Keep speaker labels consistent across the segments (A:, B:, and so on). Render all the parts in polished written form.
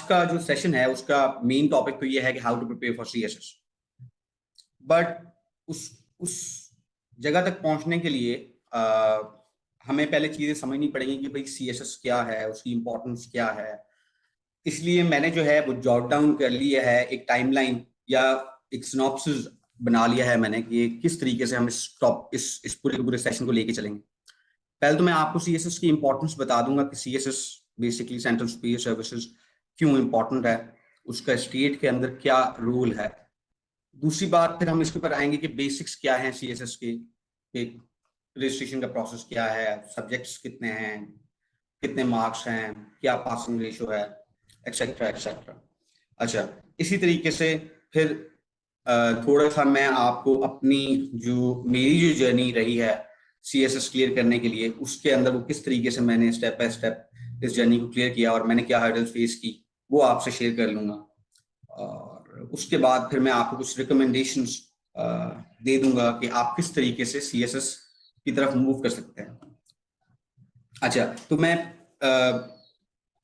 A: का जो सेशन है उसका मेन टॉपिक तो ये है कि how to prepare for CSS. But उस जगह तक पहुंचने के लिए हमें पहले चीजें समझनी पड़ेगी कि भाई सीएसएस क्या है, उसकी इंपॉर्टेंस क्या है। इसलिए मैंने जो है वो जॉट डाउन कर लिया है, एक टाइमलाइन या एक सिनॉप्सिस बना लिया है मैंने कि किस तरीके से हम इस पूरे सेशन को लेके चलेंगे। पहले तो मैं आपको सीएसएस की इंपॉर्टेंस बता दूंगा कि CSS basically central superior services क्यों इंपॉर्टेंट है, उसका स्टेट के अंदर क्या रोल है। दूसरी बात फिर हम इसके ऊपर आएंगे कि बेसिक्स क्या हैं सीएसएस के, रजिस्ट्रेशन का प्रोसेस क्या है, सब्जेक्ट्स कितने हैं, कितने मार्क्स हैं, क्या पासिंग रेशो है, एक्सेट्रा एक्सेट्रा। अच्छा, इसी तरीके से फिर थोड़ा सा मैं आपको अपनी मेरी जो जर्नी रही है सीएसएस क्लियर करने के लिए, उसके अंदर वो किस तरीके से मैंने स्टेप बाय स्टेप इस जर्नी को क्लियर किया और मैंने क्या हर्डल्स फेस की, वो आपसे शेयर कर लूंगा। और उसके बाद फिर मैं आपको कुछ रिकमेंडेशंस दे दूंगा कि आप किस तरीके से सीएसएस की तरफ मूव कर सकते हैं। अच्छा, तो मैं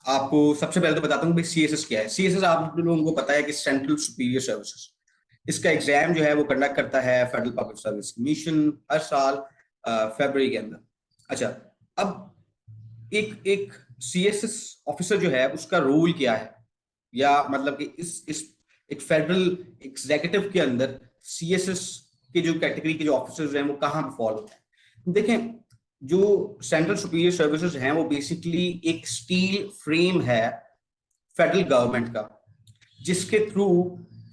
A: आपको सबसे पहले तो बताता हूँ भाई सीएसएस क्या है। सीएसएस आप लोगों को पता है कि सेंट्रल सुपीरियर सर्विसेज, इसका एग्जाम जो है वो कंडक्ट करता है फेडरल पब्लिक सर्विस कमीशन हर साल फरवरी के अंदर। अच्छा, अब एक सीएसएस ऑफिसर जो है उसका रोल क्या है, या मतलब कि इस एक फेडरल एग्जीक्यूटिव के अंदर सीएसएस के जो कैटेगरी के जो ऑफिसर्स हैं वो कहाँ पे फॉल होते हैं। देखें, जो सेंट्रल सुपीरियर सर्विसेज हैं वो बेसिकली एक स्टील फ्रेम है फेडरल गवर्नमेंट का, जिसके थ्रू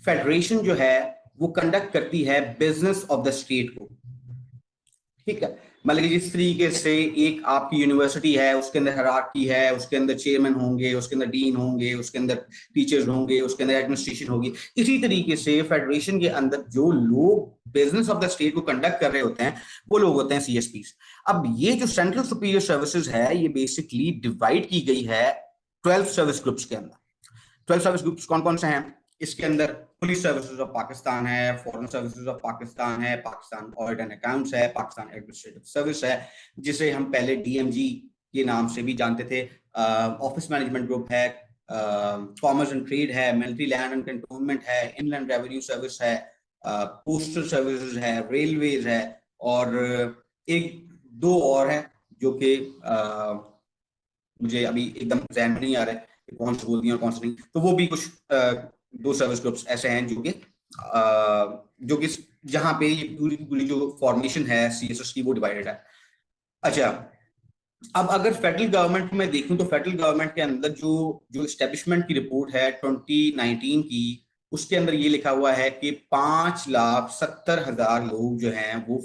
A: फेडरेशन जो है वो कंडक्ट करती है बिजनेस ऑफ द स्टेट को। ठीक है, मतलब जिस तरीके से एक आपकी यूनिवर्सिटी है, उसके अंदर हायरार्की है, उसके अंदर चेयरमैन होंगे, उसके अंदर डीन होंगे, उसके अंदर टीचर्स होंगे, उसके अंदर एडमिनिस्ट्रेशन होगी, इसी तरीके से फेडरेशन के अंदर जो लोग बिजनेस ऑफ द स्टेट को कंडक्ट कर रहे होते हैं वो लोग होते हैं सीएसपीज। अब ये जो सेंट्रल सुपीरियर सर्विसेज है ये बेसिकली डिवाइड की गई है 12 सर्विस ग्रुप्स के अंदर। 12 सर्विस ग्रुप्स कौन कौन से हैं? इसके अंदर पुलिस सर्विसेज ऑफ पाकिस्तान है, फॉरेन सर्विसेज ऑफ पाकिस्तान है, पाकिस्तान ऑडिट एंड अकाउंट्स है, पाकिस्तान एडमिनिस्ट्रेटिव सर्विस है, जिसे हम पहले डीएमजी के नाम से भी जानते थे, ऑफिस मैनेजमेंट ग्रुप है, कॉमर्स एंड ट्रेड है, मिलिट्री लैंड एंड कंटोनमेंट है, इनलैंड रेवेन्यू सर्विस है, पोस्टल सर्विसेज है, रेलवेज है, और एक दो और है जो कि मुझे अभी एकदम ध्यान में नहीं आ रहा है कौन से बोल दिया और कौन से नहीं। तो वो भी कुछ दो सर्विस ग्रुप्स ऐसे हैं जो कि जहां पे ये पूरी जो फॉर्मेशन है सीएसएस की वो डिवाइडेड है। अच्छा, अब अगर फेडरल गवर्नमेंट में देखूं तो फेडरल गवर्नमेंट के अंदर जो एस्टेब्लिशमेंट की रिपोर्ट है 2019 की, उसके अंदर ये लिखा हुआ है कि 5,70,000 लोग जो हैं वो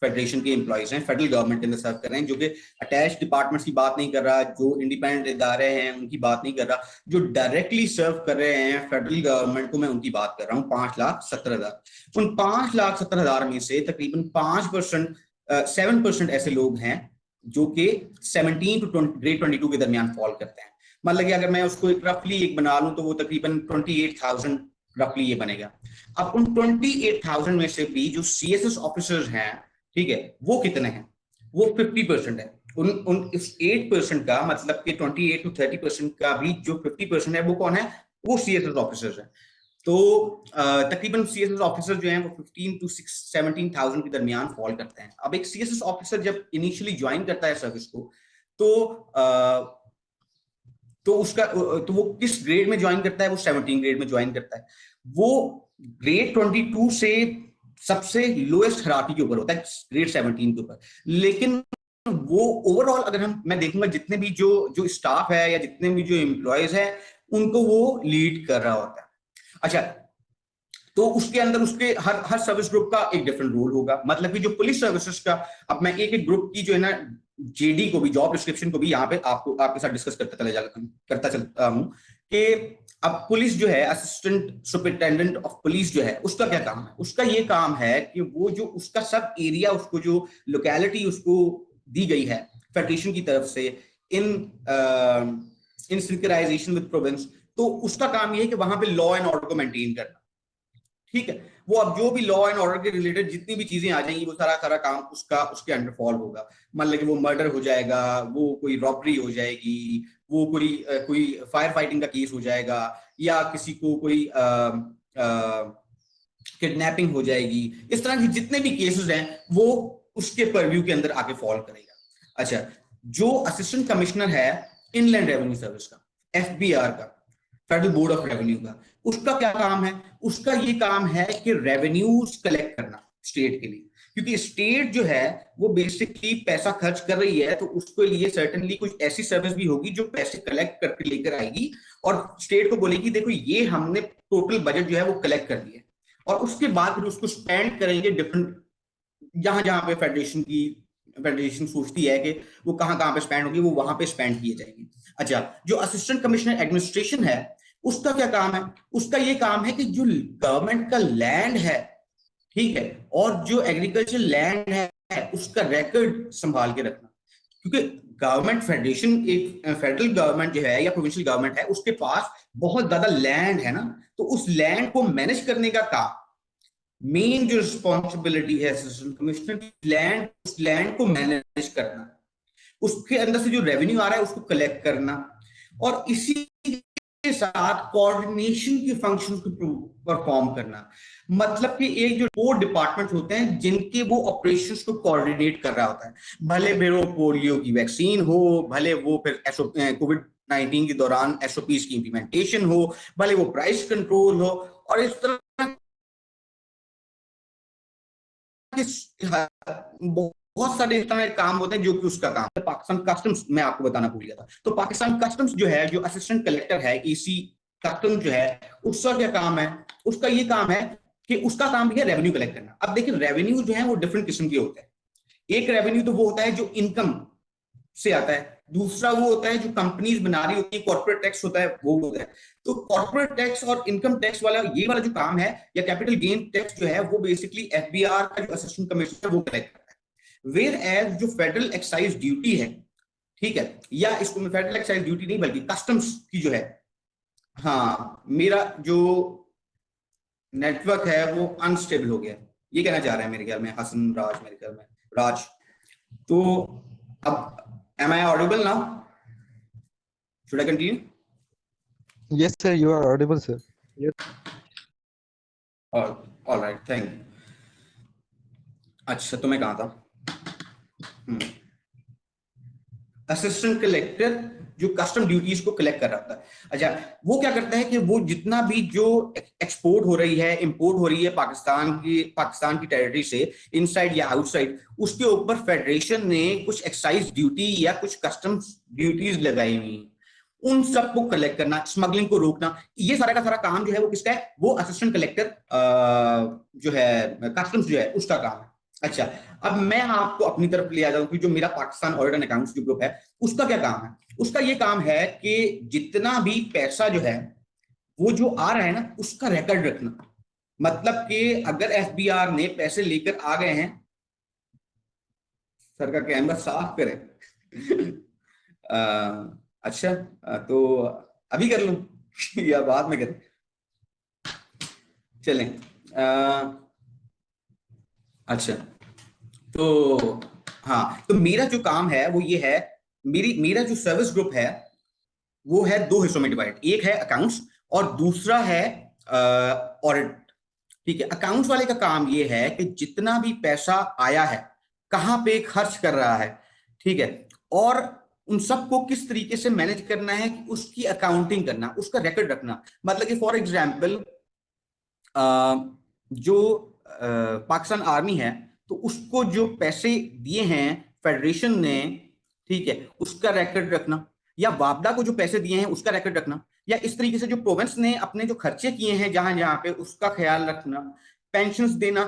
A: फेडरेशन के एम्प्लॉइज हैं, फेडरल गवर्नमेंट के अंदर सर्व कर रहे हैं, जो कि अटैच डिपार्टमेंट्स की बात नहीं कर रहा, जो इंडिपेंडेंट इदारे हैं उनकी बात नहीं कर रहा, जो डायरेक्टली सर्व कर रहे हैं फेडरल गवर्नमेंट को, मैं उनकी बात कर रहा हूँ। 5,70,000। उन 5,70,000 में से तकरीबन 5% 7% ऐसे लोग हैं जो कि 17 टू ग्रेड 22 के दरमियान फॉल करते हैं। मतलब कि अगर मैं उसको एक रफली एक बना लूं तो वो तकरीबन 28,000 रफली ये बनेगा। अब उन 28,000 में से भी जो सीएसएस ऑफिसर्स हैं, ठीक है, वो कितने हैं? वो 50% है। उन इस 8% का मतलब कि 28 टू 30% का भी जो 50% है वो कौन है? वो सीएसएस ऑफिसर्स हैं। तो तकरीबन सीएसएस ऑफिसर जो हैं वो 15 टू 17,000 के दरमियान फॉल करते हैं। अब एक सीएसएस ऑफिसर जब इनिशियली ज्वाइन करता है सर्विस को, तो वो किस ग्रेड में ज्वाइन करता है? वो 17 ग्रेड में ज्वाइन करता है। वो ग्रेड 22 से सबसे लोएस्ट हायरार्की के ऊपर होता है, ग्रेड 17 के ऊपर। लेकिन वो ओवरऑल अगर मैं देखूंगा जितने भी जो स्टाफ है या जितने भी जो एम्प्लॉयज है उनको वो लीड कर रहा होता है। अच्छा, तो उसके अंदर उसके हर सर्विस ग्रुप का एक डिफरेंट रोल होगा। मतलब कि जो पुलिस सर्विसेज का, अब मैं एक ग्रुप की जो है ना जेडी को भी, जॉब डिस्क्रिप्शन को भी यहाँ पे आपके साथ डिस्कस करता चलता हूँ कि अब पुलिस जो है, असिस्टेंट सुपरिटेंडेंट ऑफ पुलिस जो है, उसका क्या काम है? उसका ये काम है कि वो जो उसका सब एरिया, उसको जो लोकेलिटी उसको दी गई है फेडरेशन की तरफ से इन सिंक्राइजेशन विद प्रोविंस, तो उसका काम ये है कि वहां पे लॉ एंड ऑर्डर को मेंटेन करना। ठीक है, वो अब जो भी लॉ एंड ऑर्डर के रिलेटेड जितनी भी चीजें आ जाएंगी वो सारा काम उसके अंडर फॉल होगा। मान लें कि वो मर्डर हो जाएगा, वो कोई रॉबरी हो जाएगी, वो कोई फायर फाइटिंग का केस हो जाएगा, या किसी को कोई किडनैपिंग हो जाएगी, इस तरह के जितने भी केसेस हैं वो उसके परव्यू के अंदर आके फॉल करेगा। अच्छा, जो असिस्टेंट कमिश्नर है इनलैंड रेवेन्यू सर्विस का, एफबीआर का, फेडरल बोर्ड ऑफ रेवेन्यू का, उसका क्या काम है? उसका ये काम है कि रेवेन्यूज कलेक्ट करना स्टेट के लिए, क्योंकि स्टेट जो है वो बेसिकली पैसा खर्च कर रही है, तो उसके लिए सर्टेनली कुछ ऐसी सर्विस भी होगी जो पैसे कलेक्ट करके लेकर आएगी और स्टेट को बोलेगी देखो ये हमने टोटल बजट जो है वो कलेक्ट कर लिया, और उसके बाद फिर उसको स्पेंड करेंगे डिफरेंट, जहां जहां पे फेडरेशन सोचती है कि वो कहां कहां पे स्पेंड होगी, वो वहां पे स्पेंड किए जाएंगे। अच्छा, जो असिस्टेंट कमिश्नर एडमिनिस्ट्रेशन है उसका क्या काम है? उसका ये काम है कि जो गवर्नमेंट का लैंड है, ठीक है, और जो एग्रीकल्चर लैंड है उसका रिकॉर्ड संभाल के रखना, क्योंकि गवर्नमेंट फेडरेशन, एक फेडरल गवर्नमेंट जो है या प्रोविंशियल गवर्नमेंट है, उसके पास बहुत ज्यादा लैंड है ना, तो उस लैंड को मैनेज करने का काम, मेन जो रिस्पॉन्सिबिलिटी है असिस्टेंट कमिश्नर की, उस लैंड को मैनेज करना, उसके अंदर से जो रेवेन्यू आ रहा है उसको कलेक्ट करना, और इसी के साथ कोऑर्डिनेशन की फंक्शन को परफॉर्म करना। मतलब कि एक जो 4 डिपार्टमेंट होते हैं जिनके वो ऑपरेशंस को कोऑर्डिनेट कर रहा होता है, भले फिर वो पोलियो की वैक्सीन हो, भले वो फिर कोविड-19 के दौरान एसओपीज की इंप्लीमेंटेशन हो, भले वो प्राइस कंट्रोल हो, और इस तरह बहुत सारे इस तरह के काम होते हैं जो कि उसका काम है। पाकिस्तान कस्टम्स मैं आपको बताना भूल गया था, तो पाकिस्तान कस्टम्स जो है, जो असिस्टेंट कलेक्टर है ईसी कस्टम जो है, उसका क्या काम है? उसका ये काम है कि उसका काम भी है रेवेन्यू कलेक्ट करना। अब देखिए रेवेन्यू जो है वो डिफरेंट किस्म के होते हैं। एक रेवेन्यू तो वो होता है जो इनकम से आता है, दूसरा वो होता है जो कंपनीज बना रही होती है, कॉर्पोरेट टैक्स होता है, वो होता है। तो कॉर्पोरेट टैक्स और इनकम टैक्स वाला ये वाला जो काम है, या कैपिटल गेन टैक्स जो है, वो बेसिकली एफबीआर का जो असिस्टेंट कमिश्नर है वो कलेक्ट करता है। वेयर एज जो फेडरल एक्साइज ड्यूटी है, ठीक है, या इसको मैं फेडरल एक्साइज ड्यूटी नहीं बल्कि कस्टम्स की जो है, हाँ मेरा जो नेटवर्क है वो अनस्टेबल हो गया, ये कहना चाह रहे हैं मेरे ख्याल में हसन राज, मेरे ख्याल में राज। तो अब am I audible now? Should I continue?
B: Yes, sir, you are audible, sir. Yes.
A: All right, thank you. अच्छा, तो मैं कहाँ था? असिस्टेंट कलेक्टर जो कस्टम ड्यूटीज को कलेक्ट कर रहा था। अच्छा, वो क्या करता है कि वो जितना भी जो एक्सपोर्ट हो रही है, इंपोर्ट हो रही है पाकिस्तान की टेरिटरी से, इनसाइड या आउटसाइड, उसके ऊपर फेडरेशन ने कुछ एक्साइज ड्यूटी या कुछ कस्टम्स ड्यूटीज लगाई हुई, उन सबको कलेक्ट करना, स्मगलिंग को रोकना, ये सारा का सारा काम जो है वो किसका है? वो असिस्टेंट कलेक्टर जो है कस्टम्स जो है उसका काम है। अच्छा, अब मैं आपको अपनी तरफ ले आ जाऊं कि जो मेरा पाकिस्तान ऑडिट एंड अकाउंट्स जो ग्रुप है उसका क्या काम है? उसका ये काम है कि जितना भी पैसा जो है वो जो आ रहा है ना उसका रिकॉर्ड रखना। मतलब कि अगर एफबीआर ने पैसे लेकर आ गए हैं, सर का कैमरा साफ करें। अच्छा, तो अभी कर लूं या बाद में करें? चलें। अच्छा, तो हाँ, तो मेरा जो काम है वो ये है, मेरा जो सर्विस ग्रुप है वो है 2 हिस्सों में डिवाइड, एक है अकाउंट्स और दूसरा है ऑडिट। ठीक है, अकाउंट्स वाले का काम ये है कि जितना भी पैसा आया है कहां पे खर्च कर रहा है, ठीक है, और उन सबको किस तरीके से मैनेज करना है, कि उसकी अकाउंटिंग करना, उसका रिकॉर्ड रखना। मतलब कि फॉर एग्जांपल जो पाकिस्तान आर्मी है, तो उसको जो पैसे दिए हैं फेडरेशन ने, ठीक है, उसका रिकॉर्ड रखना, या वापडा को जो पैसे दिए हैं उसका रिकॉर्ड रखना, या इस तरीके से जो प्रोविंस ने अपने जो खर्चे किए हैं जहां जहां पे, उसका ख्याल रखना, पेंशंस देना,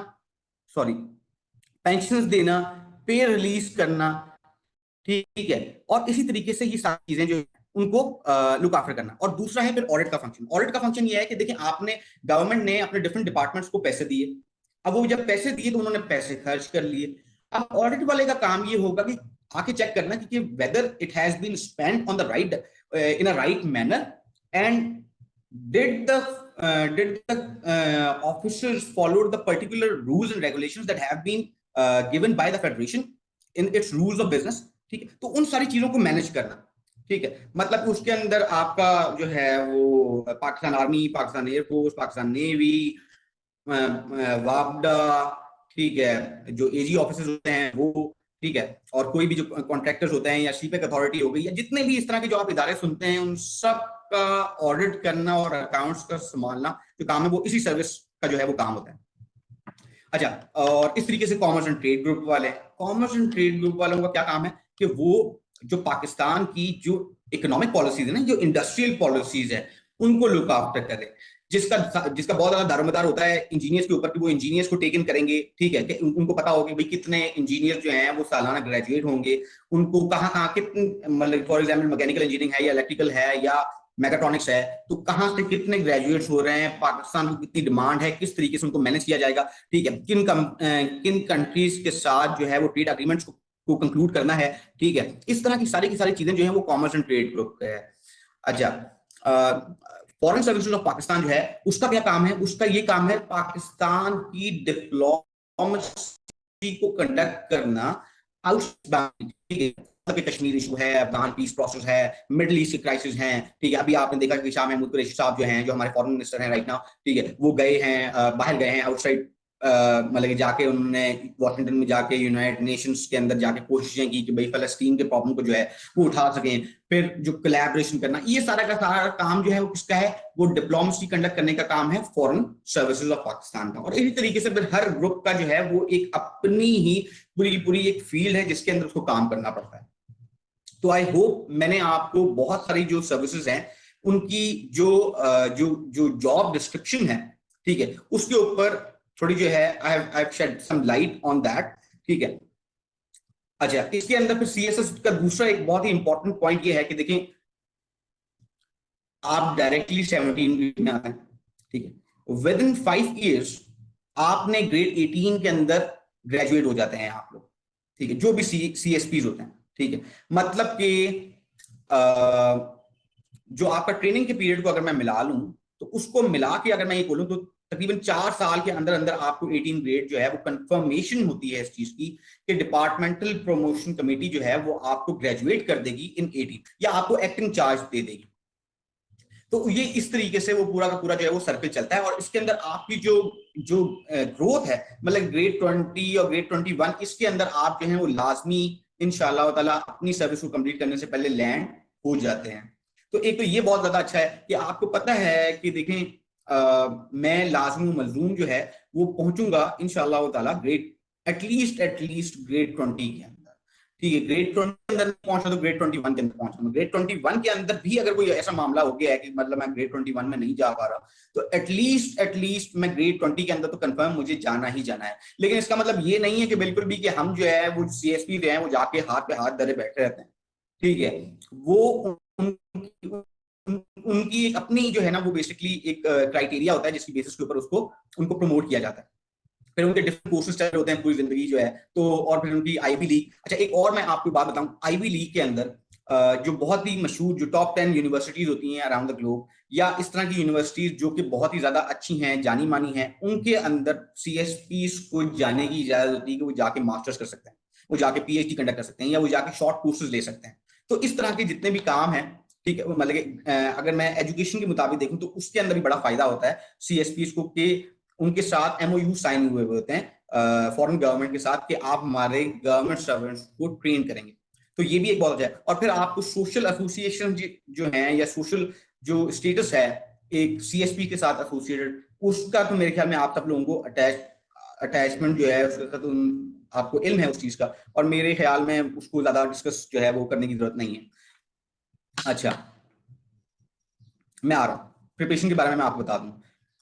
A: सॉरी पेंशंस देना, पे रिलीज करना, ठीक है, और इसी तरीके से ये सारी चीजें जो उनको लुक आफ्टर करना। और दूसरा है फिर ऑडिट का फंक्शन। ऑडिट का फंक्शन ये है कि देखिए आपने, गवर्नमेंट ने अपने डिफरेंट डिपार्टमेंट्स को पैसे दिए, अब वो जब पैसे दिए तो उन्होंने पैसे खर्च कर लिए। अब ऑडिट वाले का काम ये होगा कि आके चेक करना कि whether it has been spent on the right, in a right manner, and did the officers followed the particular rules and regulations that have been given by the federation in its rules of business। ठीक है, तो उन सारी चीजों को manage करना, ठीक है, मतलब उसके अंदर आपका जो है वो Pakistan army, Pakistan air force, Pakistan navy, वापडा, ठीक है, जो एजी ऑफिसर्स होते हैं वो, ठीक है, और कोई भी जो कॉन्ट्रैक्टर्स होते हैं या सीपेक अथॉरिटी हो गई या जितने भी इस तरह के जो आप इदारे सुनते हैं, उन सब का ऑडिट करना और अकाउंट्स का संभालना जो काम है वो इसी सर्विस का जो है वो काम होता है। अच्छा, और इस तरीके से कॉमर्स एंड ट्रेड ग्रुप वाले, कॉमर्स एंड ट्रेड ग्रुप वालों का क्या काम है कि वो जो पाकिस्तान की जो इकोनॉमिक पॉलिसीज है ना, जो इंडस्ट्रियल पॉलिसीज है, उनको लुक आफ्टर करे, जिसका जिसका बहुत ज्यादा दारोमदार होता है इंजीनियर्स के ऊपर कि वो इंजीनियर्स को टेकन करेंगे, ठीक है, कि उनको पता होगा कि भाई कितने इंजीनियर जो हैं वो सालाना ग्रेजुएट होंगे, उनको कहाँ कहाँ कितने, मतलब फॉर एग्जाम्पल मैकेनिकल इंजीनियरिंग है या इलेक्ट्रिकल है या मैकाट्रॉनिक्स है, तो कहाँ से कितने ग्रेजुएट्स हो रहे हैं, पाकिस्तान की कितनी डिमांड है, किस तरीके से उनको मैनेज किया जाएगा, ठीक है, किन कंट्रीज के साथ जो है वो ट्रेड अग्रीमेंट्स को कंक्लूड करना है, ठीक है, इस तरह की सारी चीजें जो है वो कॉमर्स एंड ट्रेड ग्रुप है। अच्छा, फॉरेन सर्विसेज ऑफ पाकिस्तान जो है उसका क्या काम है, उसका ये काम है पाकिस्तान की डिप्लोमेसी को कंडक्ट करना आउटबाउंड, ठीक है, मतलब कश्मीर इशू है, अफगान पीस प्रोसेस है, मिडिल ईस्ट क्राइसिस है, ठीक है, अभी आपने देखा कि शाह महमूद कुरैशी साहब जो हैं, जो हमारे फॉरेन मिनिस्टर हैं राइट नाउ, ठीक है, वो गए हैं, बाहर गए हैं आउटसाइड, मतलब कि जाके उन्होंने वॉशिंगटन में जाके यूनाइटेड नेशंस के अंदर जाके कोशिशें की कि भाई फलस्तीन के प्रॉब्लम को जो है वो उठा सकें, फिर जो कोलैबोरेशन करना, ये सारा का सारा काम जो है वो किसका है, वो डिप्लोमेसी कंडक्ट करने का काम है फॉरेन सर्विसेज ऑफ पाकिस्तान का। और इसी तरीके से फिर हर ग्रुप का जो है वो एक अपनी ही पूरी एक फील्ड है जिसके अंदर उसको काम करना पड़ता है। तो आई होप मैंने आपको बहुत सारी जो सर्विसेज हैं उनकी जो जो जॉब डिस्क्रिप्शन है, ठीक है, उसके ऊपर थोड़ी जो है I have shed some light on that, ठीक है। अच्छा, इसके अंदर फिर सीएसएस का दूसरा एक बहुत ही इंपॉर्टेंट पॉइंट ये है कि देखें, आप डायरेक्टली 17 में आते हैं, ठीक है, विद इन 5 years आपने ग्रेड 18 के अंदर ग्रेजुएट हो जाते हैं आप लोग, ठीक है, जो भी सीएसपीज होते हैं, ठीक है, मतलब कि जो आपका ट्रेनिंग के पीरियड को अगर मैं मिला लूं तो उसको मिला के अगर मैं ये बोलूं तो तकरीबन 4 साल के अंदर अंदर आपको 18 ग्रेड जो है वो कंफर्मेशन होती है इस चीज की कि डिपार्टमेंटल प्रमोशन कमेटी जो है वो आपको ग्रेजुएट कर देगी इन 18 या आपको एक्टिंग चार्ज दे देगी। तो ये इस तरीके से वो पूरा का पूरा जो है वो सर्कल चलता है और इसके अंदर आपकी जो जो ग्रोथ है, मतलब ग्रेड 20 और ग्रेड 21, इसके अंदर आप जो है वो लाजमी इंशाल्लाह ताला अपनी सर्विस को कंप्लीट करने से पहले लैंड हो जाते हैं। तो एक तो ये बहुत ज्यादा अच्छा है कि आपको पता है कि देखें, मैं लाजमी मजलूम जो है वो पहुंचूंगा इंशाल्लाह ताला ग्रेड एटलीस्ट ग्रेड 20 के अंदर, ठीक है, ग्रेड 20 के अंदर पहुंचा तो ग्रेड 21 के अंदर पहुंचा, ग्रेड 21 के अंदर भी अगर कोई ऐसा मामला हो गया है कि मतलब मैं ग्रेड 21 में नहीं जा पा रहा, तो एटलीस्ट मैं ग्रेड 20 के अंदर तो कंफर्म मुझे जाना ही जाना है। लेकिन इसका मतलब ये नहीं है कि बिल्कुल भी कि हम जो है वो सीएसपी जो है वो जाके हाथ पे हाथ धरे बैठे रहते हैं, ठीक है, वो उनकी एक अपनी जो है ना वो बेसिकली एक क्राइटेरिया होता है जिसकी बेसिस के ऊपर उसको उनको प्रमोट किया जाता है, फिर उनके डिफरेंट कोर्सेज चल होते हैं पूरी जिंदगी जो है, तो और फिर उनकी आईवी लीग। अच्छा, एक और मैं आपको बात बताऊं, आईवी लीग के अंदर जो बहुत ही मशहूर जो टॉप 10 यूनिवर्सिटीज होती हैं अराउंड द ग्लोब या इस तरह की यूनिवर्सिटीज जो कि बहुत ही ज्यादा अच्छी हैं, जानी मानी हैं, उनके अंदर सीएसपीज को जाने की इजाजत होती है कि वो जाके मास्टर्स कर सकते हैं, वो जाके पीएचडी कंडक्ट कर सकते हैं या वो जाके शॉर्ट कोर्सेज ले सकते हैं। तो इस तरह के जितने भी काम हैं, ठीक है, मतलब कि अगर मैं एजुकेशन के मुताबिक देखूं तो उसके अंदर भी बड़ा फायदा होता है सीएसपीज को कि उनके साथ एमओयू साइन हुए होते हैं फॉरेन गवर्नमेंट के साथ कि आप हमारे गवर्नमेंट सर्वेंट्स को ट्रेन करेंगे। तो ये भी एक बहुत अच्छा है। और फिर आपको सोशल एसोसिएशन जो है या सोशल जो स्टेटस है एक सीएसपी के साथ एसोसिएटेड, उसका तो मेरे ख्याल में आप सब लोगों को अटैचमेंट जो है उसका तो आपको इल्म है उस चीज का, और मेरे ख्याल में उसको ज्यादा डिस्कस जो है वो करने की जरूरत नहीं है। अच्छा, मैं आ रहा हूँ प्रिपरेशन के बारे में मैं आपको बता दूं।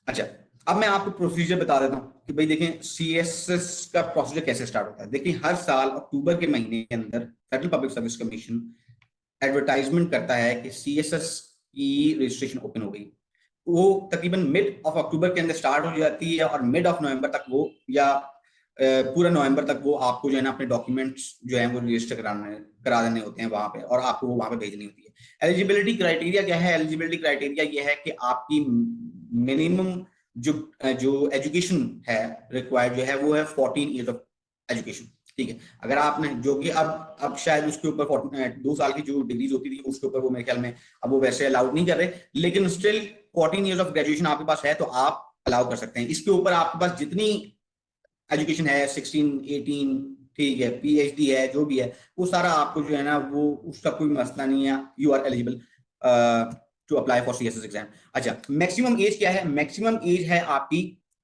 A: अच्छा, अब मैं आपको प्रोसीजर बता देता हूँ कि भाई देखें सीएसएस का प्रोसीजर कैसे स्टार्ट होता है। देखिए, हर साल अक्टूबर के महीने के अंदर federal public service commission advertisement करता है कि सीएसएस की रजिस्ट्रेशन ओपन हो गई। वो तकरीबन मिड ऑफ अक्टूबर के अंदर स्टार्ट हो जाती है और मिड ऑफ नवंबर तक वो या पूरा नवंबर तक वो आपको जो है ना अपने डॉक्यूमेंट्स जो है वो रजिस्टर करा देने होते हैं वहां पे, और आपको वो वहां पे भेजनी होती है। एलिजिबिलिटी क्राइटेरिया क्या है? एलिजिबिलिटी क्राइटेरिया ये है कि आपकी मिनिमम जो जो एजुकेशन है रिक्वायर्ड जो है वो है 14 ईयर्स ऑफ एजुकेशन, ठीक है। अगर आपने जो कि अब शायद उसके ऊपर 2 साल की जो डिग्रीज होती थी उसके ऊपर वो मेरे ख्याल में अब वो वैसे अलाउड नहीं कर रहे, लेकिन स्टिल 14 इयर्स ऑफ ग्रेजुएशन आपके पास है तो आप अलाउ कर सकते हैं। इसके ऊपर आपके पास जितनी एजुकेशन है 16 18, ठीक है, पीएचडी है, जो भी है वो सारा आपको जो है ना वो उसका कोई मसला नहीं है, you are eligible to apply for CSS exam. अच्छा, मैक्सिमम एज क्या है? मैक्सिमम एज है आपकी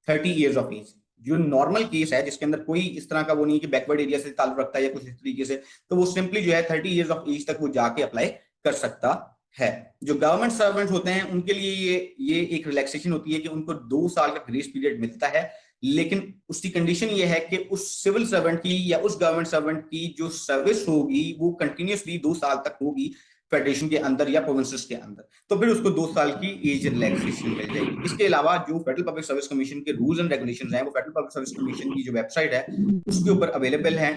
A: 30 इयर्स ऑफ एज। जो नॉर्मल केस है जिसके अंदर कोई इस तरह का वो नहीं है कि बैकवर्ड एरिया से ताल्लुक रखता है या कुछ इस तरीके से, तो वो सिंपली जो है 30 इयर्स ऑफ एज तक वो जाके अप्लाई कर सकता है। जो गवर्नमेंट सर्वेंट होते हैं उनके लिए ये एक रिलैक्सेशन होती है कि उनको 2 साल का ग्रेस पीरियड मिलता है, लेकिन उसकी कंडीशन ये है कि उस सिविल सर्वेंट की या उस गवर्नमेंट सर्वेंट की जो सर्विस होगी वो कंटिन्यूसली 2 साल तक होगी फेडरेशन के अंदर या प्रोविंसेस के अंदर, तो फिर उसको 2 साल की एज रिलैक्सेशन मिल जाएगी। इसके अलावा जो फेडरल पब्लिक सर्विस कमीशन के रूल्स एंड रेगुलेशंस हैं वो फेडरल पब्लिक सर्विस कमीशन की जो वेबसाइट है उसके ऊपर अवेलेबल है,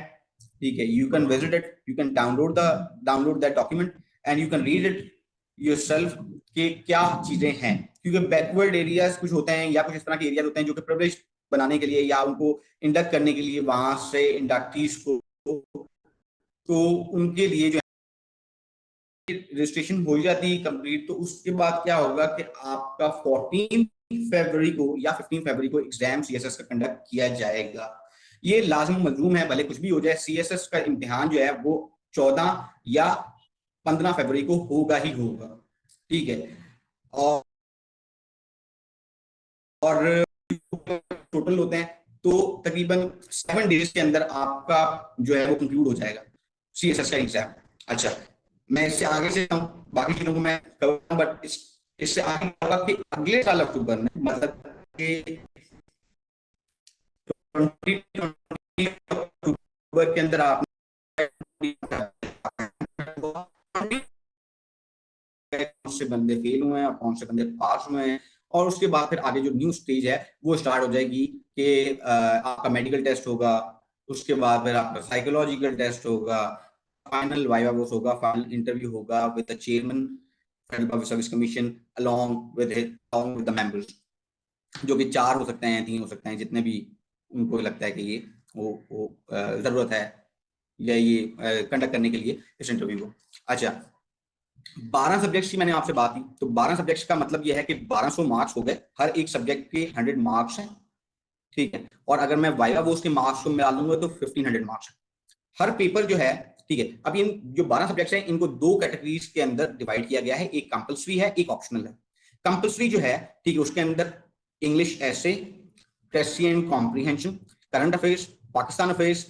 A: ठीक है। You can visit it, you can download that document and you can read it yourself कि क्या चीजें हैं, क्योंकि बैकवर्ड एरियाज कुछ होते हैं या कुछ इस तरह के एरियाज होते हैं जो कि प्रिविलेज बनाने के लिए या उनको इंडक्ट करने के लिए वहां से इंडक्टीज को, तो उनके लिए जो रजिस्ट्रेशन हो जाती है कंप्लीट, तो उसके बाद क्या होगा कि आपका 14 फरवरी को या 15 फरवरी को एग्जाम सीएसएस का कंडक्ट किया जाएगा। ये लाजम मजलूम है, भले कुछ भी हो जाए, सीएसएस का इम्तिहान जो है वो 14 या 15 फरवरी को होगा ही होगा, ठीक है। और टोटल होते हैं तो तकरीबन 7 डेज के अंदर आपका जो है वो कंक्लूड हो जाएगा सीएसएस का एग्जाम। अच्छा, मैं इससे आगे से बाकी चीजों को मैं करूंगा, बट इससे आगे होगा कि अगले साल अक्टूबर में, मतलब कि 2020 अक्टूबर के अंदर आप कौन से बंदे फेल हुए हैं और कौन से बंदे पास हुए हैं, और उसके बाद फिर आगे जो न्यू स्टेज है वो स्टार्ट हो जाएगी कि आपका मेडिकल टेस्ट होगा, उसके बाद फिर आपका साइकोलॉजिकल टेस्ट होगा, फाइनल वाइवा वोस होगा, फाइनल इंटरव्यू होगा with the chairman federal public service commission along with the members, जो कि 4 हो सकते हैं, 3 हो सकते हैं, जितने भी उनको लगता है कि ये वो जरूरत है या ये कंडक्ट करने के लिए इस इंटरव्यू को। अच्छा, 12 सब्जेक्ट्स की मैंने आपसे बात की, तो 12 सब्जेक्ट्स का मतलब यह है कि 1200 मार्क्स हो गए, हर एक सब्जेक्ट के 100 मार्क्स हैं, ठीक है। और अगर मैं वाइवा वोस के मार्क्स को मिला लूंगा तो 1500 मार्क्स है हर पेपर जो है, ठीक है। अब इन जो 12 सब्जेक्ट्स हैं इनको 2 कैटेगरीज के अंदर डिवाइड किया गया है, एक कंपलसरी है, एक ऑप्शनल है। कंपलसरी जो है, ठीक है, उसके अंदर English essay, precis and comprehension, current affairs, Pakistan affairs,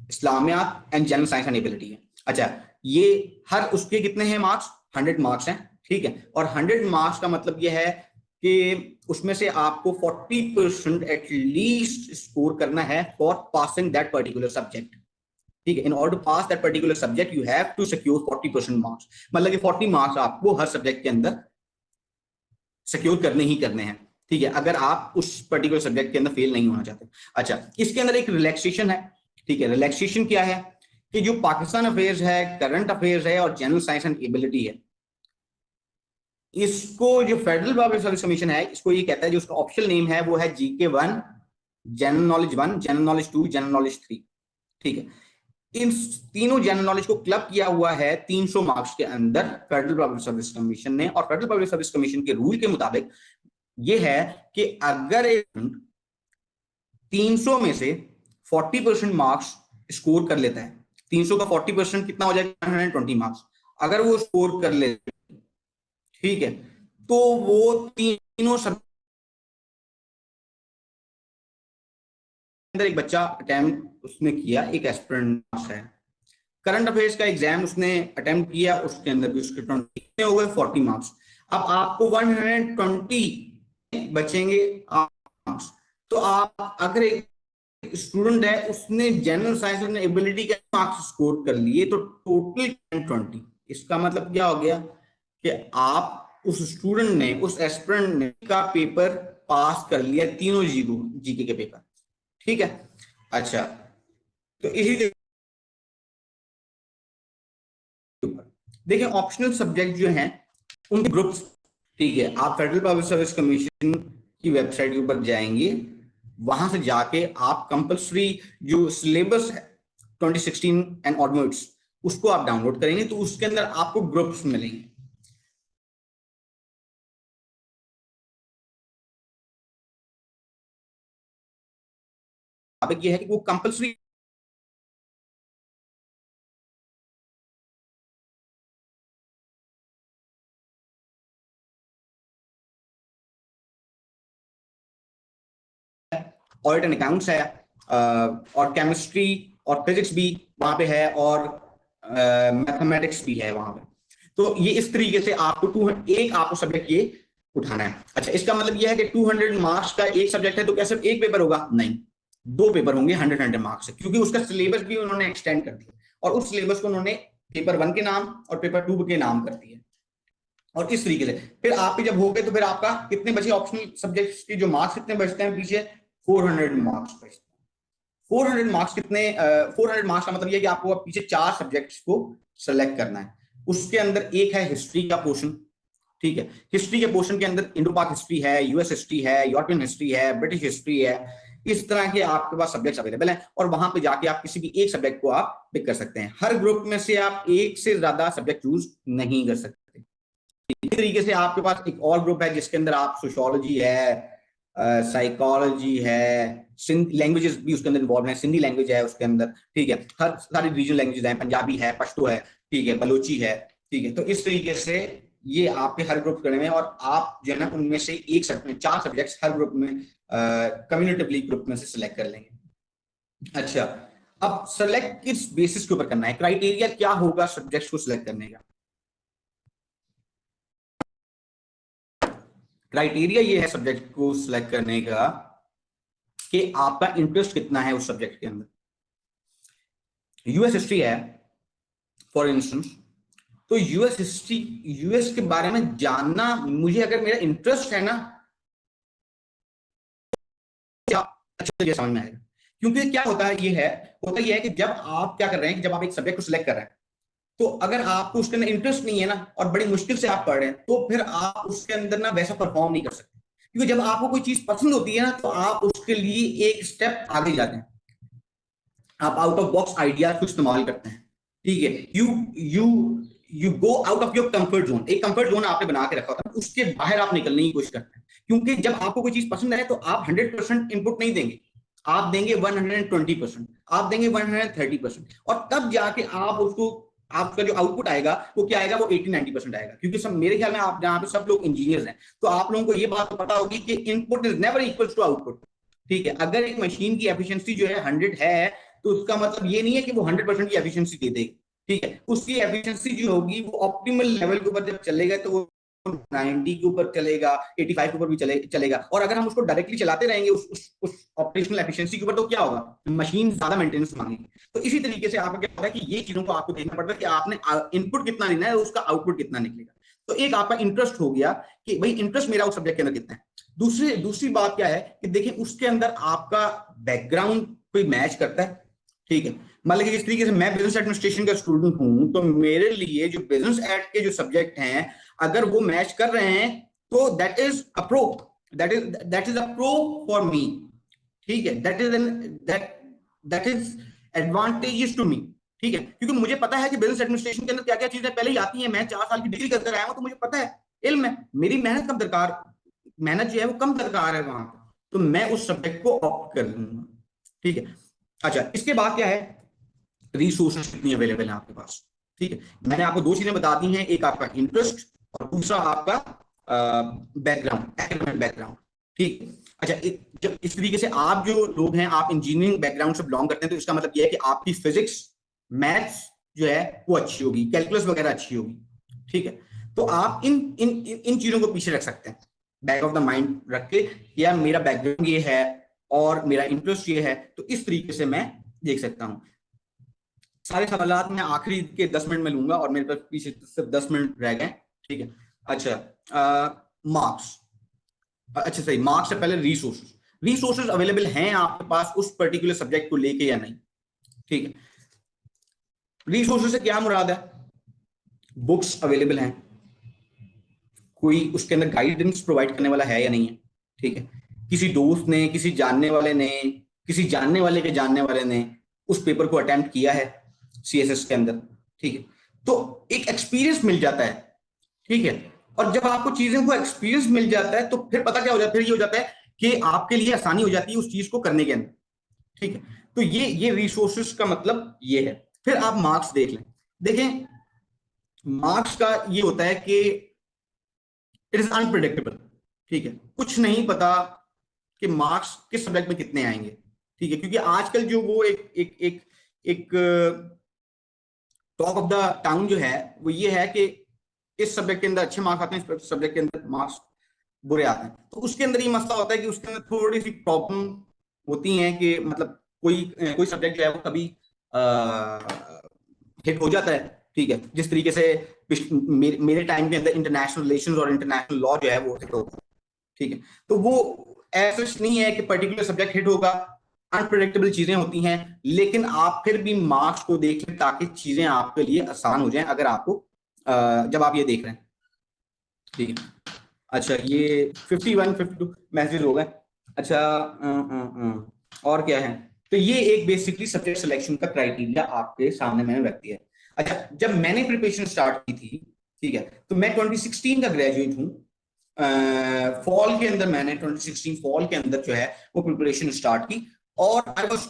A: Islamiyat and general science and ability है। अच्छा, ये हर उसके कितने हैं मार्क्स? 100 मार्क्स हैं, ठीक है। और 100 मार्क्स का मतलब यह है कि उसमें से आपको 40% एटलीस्ट स्कोर करना है for passing that particular subject, ठीक है। In order to pass that particular subject you have to secure 40% marks, मतलब कि 40 मार्क्स आपको हर सब्जेक्ट के अंदर सिक्योर करने ही करने हैं, ठीक है, अगर आप उस पर्टिकुलर सब्जेक्ट के अंदर फेल नहीं होना चाहते। अच्छा, इसके अंदर एक रिलैक्सेशन है, ठीक है। रिलैक्सेशन क्या है कि जो पाकिस्तान अफेयर्स है, करंट अफेयर्स है और जनरल साइंस एंड एबिलिटी है, इसको जो फेडरल पब्लिक सर्विस कमीशन है इसको ये कहता है, जो उसका ऑफिशियल नेम है वो है GK1, general knowledge 1, general knowledge 2, general knowledge 3, ठीक है। इन तीनों जनरल नॉलेज को क्लब किया हुआ है 300 मार्क्स के अंदर फेडरल पब्लिक सर्विस कमीशन ने, और फेडरल पब्लिक सर्विस कमीशन के रूल के मुताबिक ये है कि अगर 300 में से 40% मार्क्स स्कोर कर लेता है, 300 का 40% कितना हो जाएगा? 120 मार्क्स। अगर वो स्कोर कर ले, ठीक है, तो वो तीनों सब अंदर एक बच्चा अटेम्प्ट उसने किया, एक एस्पिरेंट है। करंट अफेयर्स का एग्जाम उसने अटेम्प्ट किया, उसके अंदर भी उसके 20 हो गए, 40 मार्क्स। अब आपको 120 बचेंगे मार्क्स। तो आप अगर एक स्टूडेंट है उसने जनरल साइंस और एबिलिटी के मार्क्स स्कोर कर लिए तो टोटल 20, इसका मतलब क्या हो गया कि आप उस स्टूडेंट ने, उस एस्पिरेंट ने का पेपर पास कर लिया, तीनों जीके के पेपर, ठीक है। अच्छा, तो इसी देखिए ऑप्शनल सब्जेक्ट जो हैं उनके ग्रुप्स, ठीक है। आप फेडरल पब्लिक सर्विस कमीशन की वेबसाइट के ऊपर जाएंगे, वहां से जाके आप कंपल्सरी जो सिलेबस है 2016 एंड ऑनवर्ड्स उसको आप डाउनलोड करेंगे तो उसके अंदर आपको ग्रुप्स मिलेंगे। अब ये है कि वो कंपल्सरी ऑडिट एंड अकाउंट्स है, और केमिस्ट्री और फिजिक्स भी वहां पे है, और मैथमेटिक्स भी है वहां पे। तो ये इस तरीके से आपको एक आपको सब्जेक्ट ये उठाना है। अच्छा, इसका मतलब ये है कि 200 मार्क्स का एक सब्जेक्ट है तो क्या सिर्फ एक पेपर होगा? नहीं, 2 पेपर होंगे 100 मार्क्स से, क्योंकि उसका सिलेबस भी उन्होंने एक्सटेंड कर दिया और उस सिलेबस को उन्होंने पेपर 1 के नाम और पेपर 2 के नाम कर दिया। और इस तरीके से फिर आपके जब हो गए तो फिर आपका कितने बचे ऑप्शनल सब्जेक्ट्स की जो मार्क्स कितने बचते हैं पीछे? 400 मार्क्स बचते हैं। 400 मार्क्स कितने 400 मार्क्स का मतलब ये है कि आपको पीछे 4 सब्जेक्ट्स को सेलेक्ट करना है। उसके अंदर एक है हिस्ट्री का पोर्शन, ठीक है। हिस्ट्री के पोर्शन के अंदर इंडो पाक हिस्ट्री है, यूएस हिस्ट्री है, यूरोपियन हिस्ट्री है, ब्रिटिश हिस्ट्री है। इस तरह के आपके पास सब्जेक्ट्स अवेलेबल हैं और वहां पे जाके आप किसी भी एक सब्जेक्ट को आप पिक कर सकते हैं। हर ग्रुप में से आप एक से ज्यादा सब्जेक्ट चूज नहीं कर सकते। इस तरीके से आपके पास एक और ग्रुप है जिसके अंदर आप सोशियोलॉजी है, साइकोलॉजी है, लैंग्वेजेस भी उसके अंदर इन्वॉल्व है, सिंधी लैंग्वेज है उसके अंदर, ठीक है। हर सारी रीजनल लैंग्वेजेस हैं, पंजाबी है, पश्तो है, ठीक है, बलोची है, ठीक है। तो इस तरीके से ये आपके हर ग्रुप करने में, और आप जो है ना उनमें से 4 सब्जेक्ट्स हर ग्रुप में कम्युनिटिवली ग्रुप में से सिलेक्ट कर लेंगे। अच्छा, अब सेलेक्ट किस बेसिस के ऊपर करना है, क्राइटेरिया क्या होगा सब्जेक्ट्स को सिलेक्ट करने का? क्राइटेरिया ये है सब्जेक्ट को सिलेक्ट करने का कि आपका इंटरेस्ट कितना है उस सब्जेक्ट के अंदर। यूएस हिस्ट्री है फॉर इंस्टेंस, तो यूएस हिस्ट्री, यूएस के बारे में जानना मुझे, अगर मेरा इंटरेस्ट है ना, अच्छा समझ में आएगा। क्योंकि क्या होता है, ये है कि जब आप क्या कर रहे हैं कि जब आप एक सब्जेक्ट को सिलेक्ट कर रहे हैं तो अगर आपको उसके अंदर इंटरेस्ट नहीं है ना और बड़ी मुश्किल से आप पढ़ रहे हैं तो फिर आप उसके अंदर ना वैसा परफॉर्म नहीं कर सकते। क्योंकि जब आपको कोई चीज पसंद होती है ना तो आप उसके लिए एक स्टेप आगे जाते हैं, आप आउट ऑफ बॉक्स आइडियाज को इस्तेमाल करते हैं, ठीक है। You you you go out of your comfort zone. एक कंफर्ट जोन आपने बना के रखा होता है, उसके बाहर आप निकलने की कोशिश करते हैं। क्योंकि जब आपको कोई चीज पसंद है तो आप 100% इनपुट नहीं देंगे, आप देंगे 120%, आप देंगे 130%, और तब जाके आप उसको, आपका जो आउटपुट आएगा वो क्या आएगा, वो 80-90% आएगा। क्योंकि सब, मेरे ख्याल में आप जहां पे सब लोग इंजीनियर्स हैं तो आप लोगों को ये बात तो पता होगी कि input is never equal to output, ठीक है। अगर एक मशीन की एफिशिएंसी जो है 100 है तो उसका मतलब ये नहीं है कि वो 100% की एफिशिएंसी दे देगी, ठीक है। उसकी एफिशिएंसी जो होगी वो ऑप्टिमल लेवल के ऊपर जब चलेगा तो वो 90 के ऊपर चलेगा, 85 के ऊपर भी चलेगा। और अगर हम उसको डायरेक्टली चलाते रहेंगे उस ऑपरेशनल एफिशिएंसी के ऊपर तो क्या होगा, मशीन ज्यादा मेंटेनेंस मांगेगी। तो इसी तरीके से आपका क्या होता है कि ये चीजों को आपको देखना पड़ता है कि आपने इनपुट कितना लेना है, उसका आउटपुट कितना निकलेगा। तो एक आपका इंटरेस्ट हो गया कि भाई इंटरेस्ट मेरा उस सब्जेक्ट के अंदर कितना है। दूसरी बात क्या है कि देखिए उसके अंदर आपका बैकग्राउंड कोई मैच करता है, ठीक है। मान लीजिए इस तरीके से मैं बिजनेस एडमिनिस्ट्रेशन का स्टूडेंट हूं तो मेरे लिए जो बिजनेस एड के जो सब्जेक्ट हैं अगर वो मैच कर रहे हैं तो that is a pro, that is a pro for me, ठीक है। That is advantages to me, ठीक है। क्योंकि मुझे पता है कि बिजनेस एडमिनिस्ट्रेशन के अंदर क्या क्या चीजें पहले ही आती हैं, मैं 4 साल की डिग्री करके आया हूं तो मुझे पता है, इल्म है। मेरी मेहनत कम दरकार, मेहनत जो है वो कम दरकार है वहां, तो मैं उस सब्जेक्ट को ऑप्ट कर लूंगा, ठीक है। अच्छा, इसके बाद क्या है, रिसोर्सेज कितनी अवेलेबल है आपके पास, ठीक है। मैंने आपको 2 चीजें बता दी हैं, एक आपका इंटरेस्ट और दूसरा आपका बैकग्राउंड, एकेडमिक बैकग्राउंड, ठीक। अच्छा, जब इस तरीके से आप जो लोग हैं आप इंजीनियरिंग बैकग्राउंड से बिलोंग करते हैं तो इसका मतलब यह है कि आपकी फिजिक्स, मैथ्स जो है वो अच्छी होगी, कैलकुलस वगैरह अच्छी होगी, ठीक है। तो आप इन इन इन चीजों को पीछे रख सकते हैं, बैक ऑफ द माइंड रख के, यार मेरा बैकग्राउंड ये है और मेरा इंटरेस्ट ये है, तो इस तरीके से मैं देख सकता हूं। सारे सवालात मैं आखिरी के 10 मिनट में लूंगा और मेरे पास पीछे सिर्फ 10 मिनट रह गए, ठीक है। अच्छा, मार्क्स, अच्छा सही, मार्क्स से पहले रिसोर्सेज अवेलेबल हैं आपके पास उस पर्टिकुलर सब्जेक्ट को लेके या नहीं, ठीक है। रिसोर्सेज से क्या मुराद है, बुक्स अवेलेबल हैं, कोई उसके अंदर गाइडेंस प्रोवाइड करने वाला है या नहीं है, ठीक है। किसी दोस्त ने, किसी जानने वाले ने, किसी जानने वाले के जानने वाले ने उस पेपर को अटेम्प्ट किया है सीएसएस के अंदर, ठीक है। तो एक एक्सपीरियंस मिल जाता है, ठीक है। और जब आपको चीजों को एक्सपीरियंस मिल जाता है तो फिर पता क्या हो जाता है, फिर ये हो जाता है कि आपके लिए आसानी हो जाती है उस चीज को करने के अंदर, ठीक है। तो ये रिसोर्सेस का मतलब ये है। फिर आप मार्क्स देख लें, देखें मार्क्स का ये होता है कि इट इज अनप्रिडिक्टेबल, ठीक है। कुछ नहीं पता कि मार्क्स किस सब्जेक्ट में कितने आएंगे, ठीक है। क्योंकि आजकल जो वो एक टॉक ऑफ द टाउन जो है वो ये है कि इस सब्जेक्ट के अंदर अच्छे मार्क्स आते हैं, इस सब्जेक्ट के अंदर मार्क्स बुरे आते हैं। तो उसके अंदर ये मसला होता है कि उसके अंदर थोड़ी सी प्रॉब्लम होती है कि मतलब कोई सब्जेक्ट जो है वो कभी हिट हो जाता है, ठीक है। जिस तरीके से मेरे टाइम के अंदर इंटरनेशनल रिलेशंस और इंटरनेशनल लॉ जो है वो हिट होता है, ठीक है। तो वो ऐसा नहीं है कि पर्टिकुलर सब्जेक्ट हिट होगा, अनप्रेडिक्टेबल चीजें होती हैं, लेकिन आप फिर भी मार्क्स को देख लें ताकि चीजें आपके लिए आसान हो जाएं अगर आपको जब आप ये देख रहे हैं, ठीक है। अच्छा ये 51 52 मैसेज हो गए। अच्छा और क्या है, तो ये एक बेसिकली सब्जेक्ट सिलेक्शन का क्राइटेरिया आपके सामने मैंने रख दिया है। अच्छा जब मैंने प्रिपरेशन स्टार्ट की थी, ठीक है, तो मैं 2016 का ग्रेजुएट हूँ। फॉल के अंदर मैंने 2016 फॉल के अंदर जो है वो प्रिपरेशन स्टार्ट की, और I was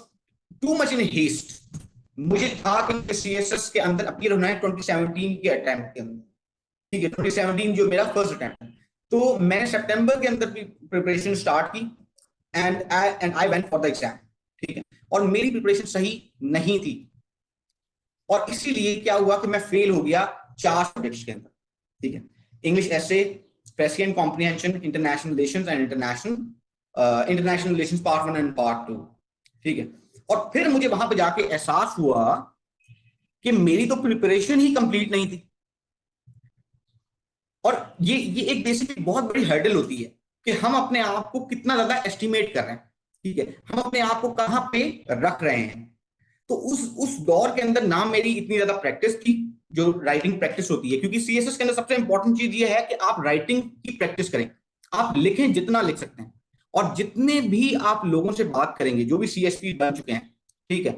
A: too much in haste. मुझे था कि सीएसएस के अंदर अपीयर होना है 2017 के अटेम्प्ट के अंदर, ठीक है। 2017 जो मेरा फर्स्ट अटेम्प्ट है, तो मैंने सितंबर के अंदर प्रिपरेशन स्टार्ट की and I went for the exam, ठीक है। और मेरी प्रिपरेशन सही नहीं थी, और इसीलिए क्या हुआ कि मैं फेल हो गया 4 सब्जेक्ट्स के अंदर, ठीक है। English essay, president comprehension, international relations and international relations part 1 and part 2, ठीक है। और फिर मुझे वहां पे जाके एहसास हुआ कि मेरी तो प्रिपरेशन ही कंप्लीट नहीं थी। और ये एक बेसिकली बहुत बड़ी हर्डल होती है कि हम अपने आप को कितना ज्यादा एस्टिमेट कर रहे हैं, ठीक है, हम अपने आप को कहां पे रख रहे हैं। तो उस दौर के अंदर ना मेरी इतनी ज्यादा प्रैक्टिस थी, जो राइटिंग प्रैक्टिस होती है, क्योंकि सीएसएस के अंदर सबसे इंपॉर्टेंट चीज ये है कि आप राइटिंग की प्रैक्टिस करें, आप लिखें जितना लिख सकते हैं। और जितने भी आप लोगों से बात करेंगे जो भी सीएसपी बन चुके हैं, ठीक है,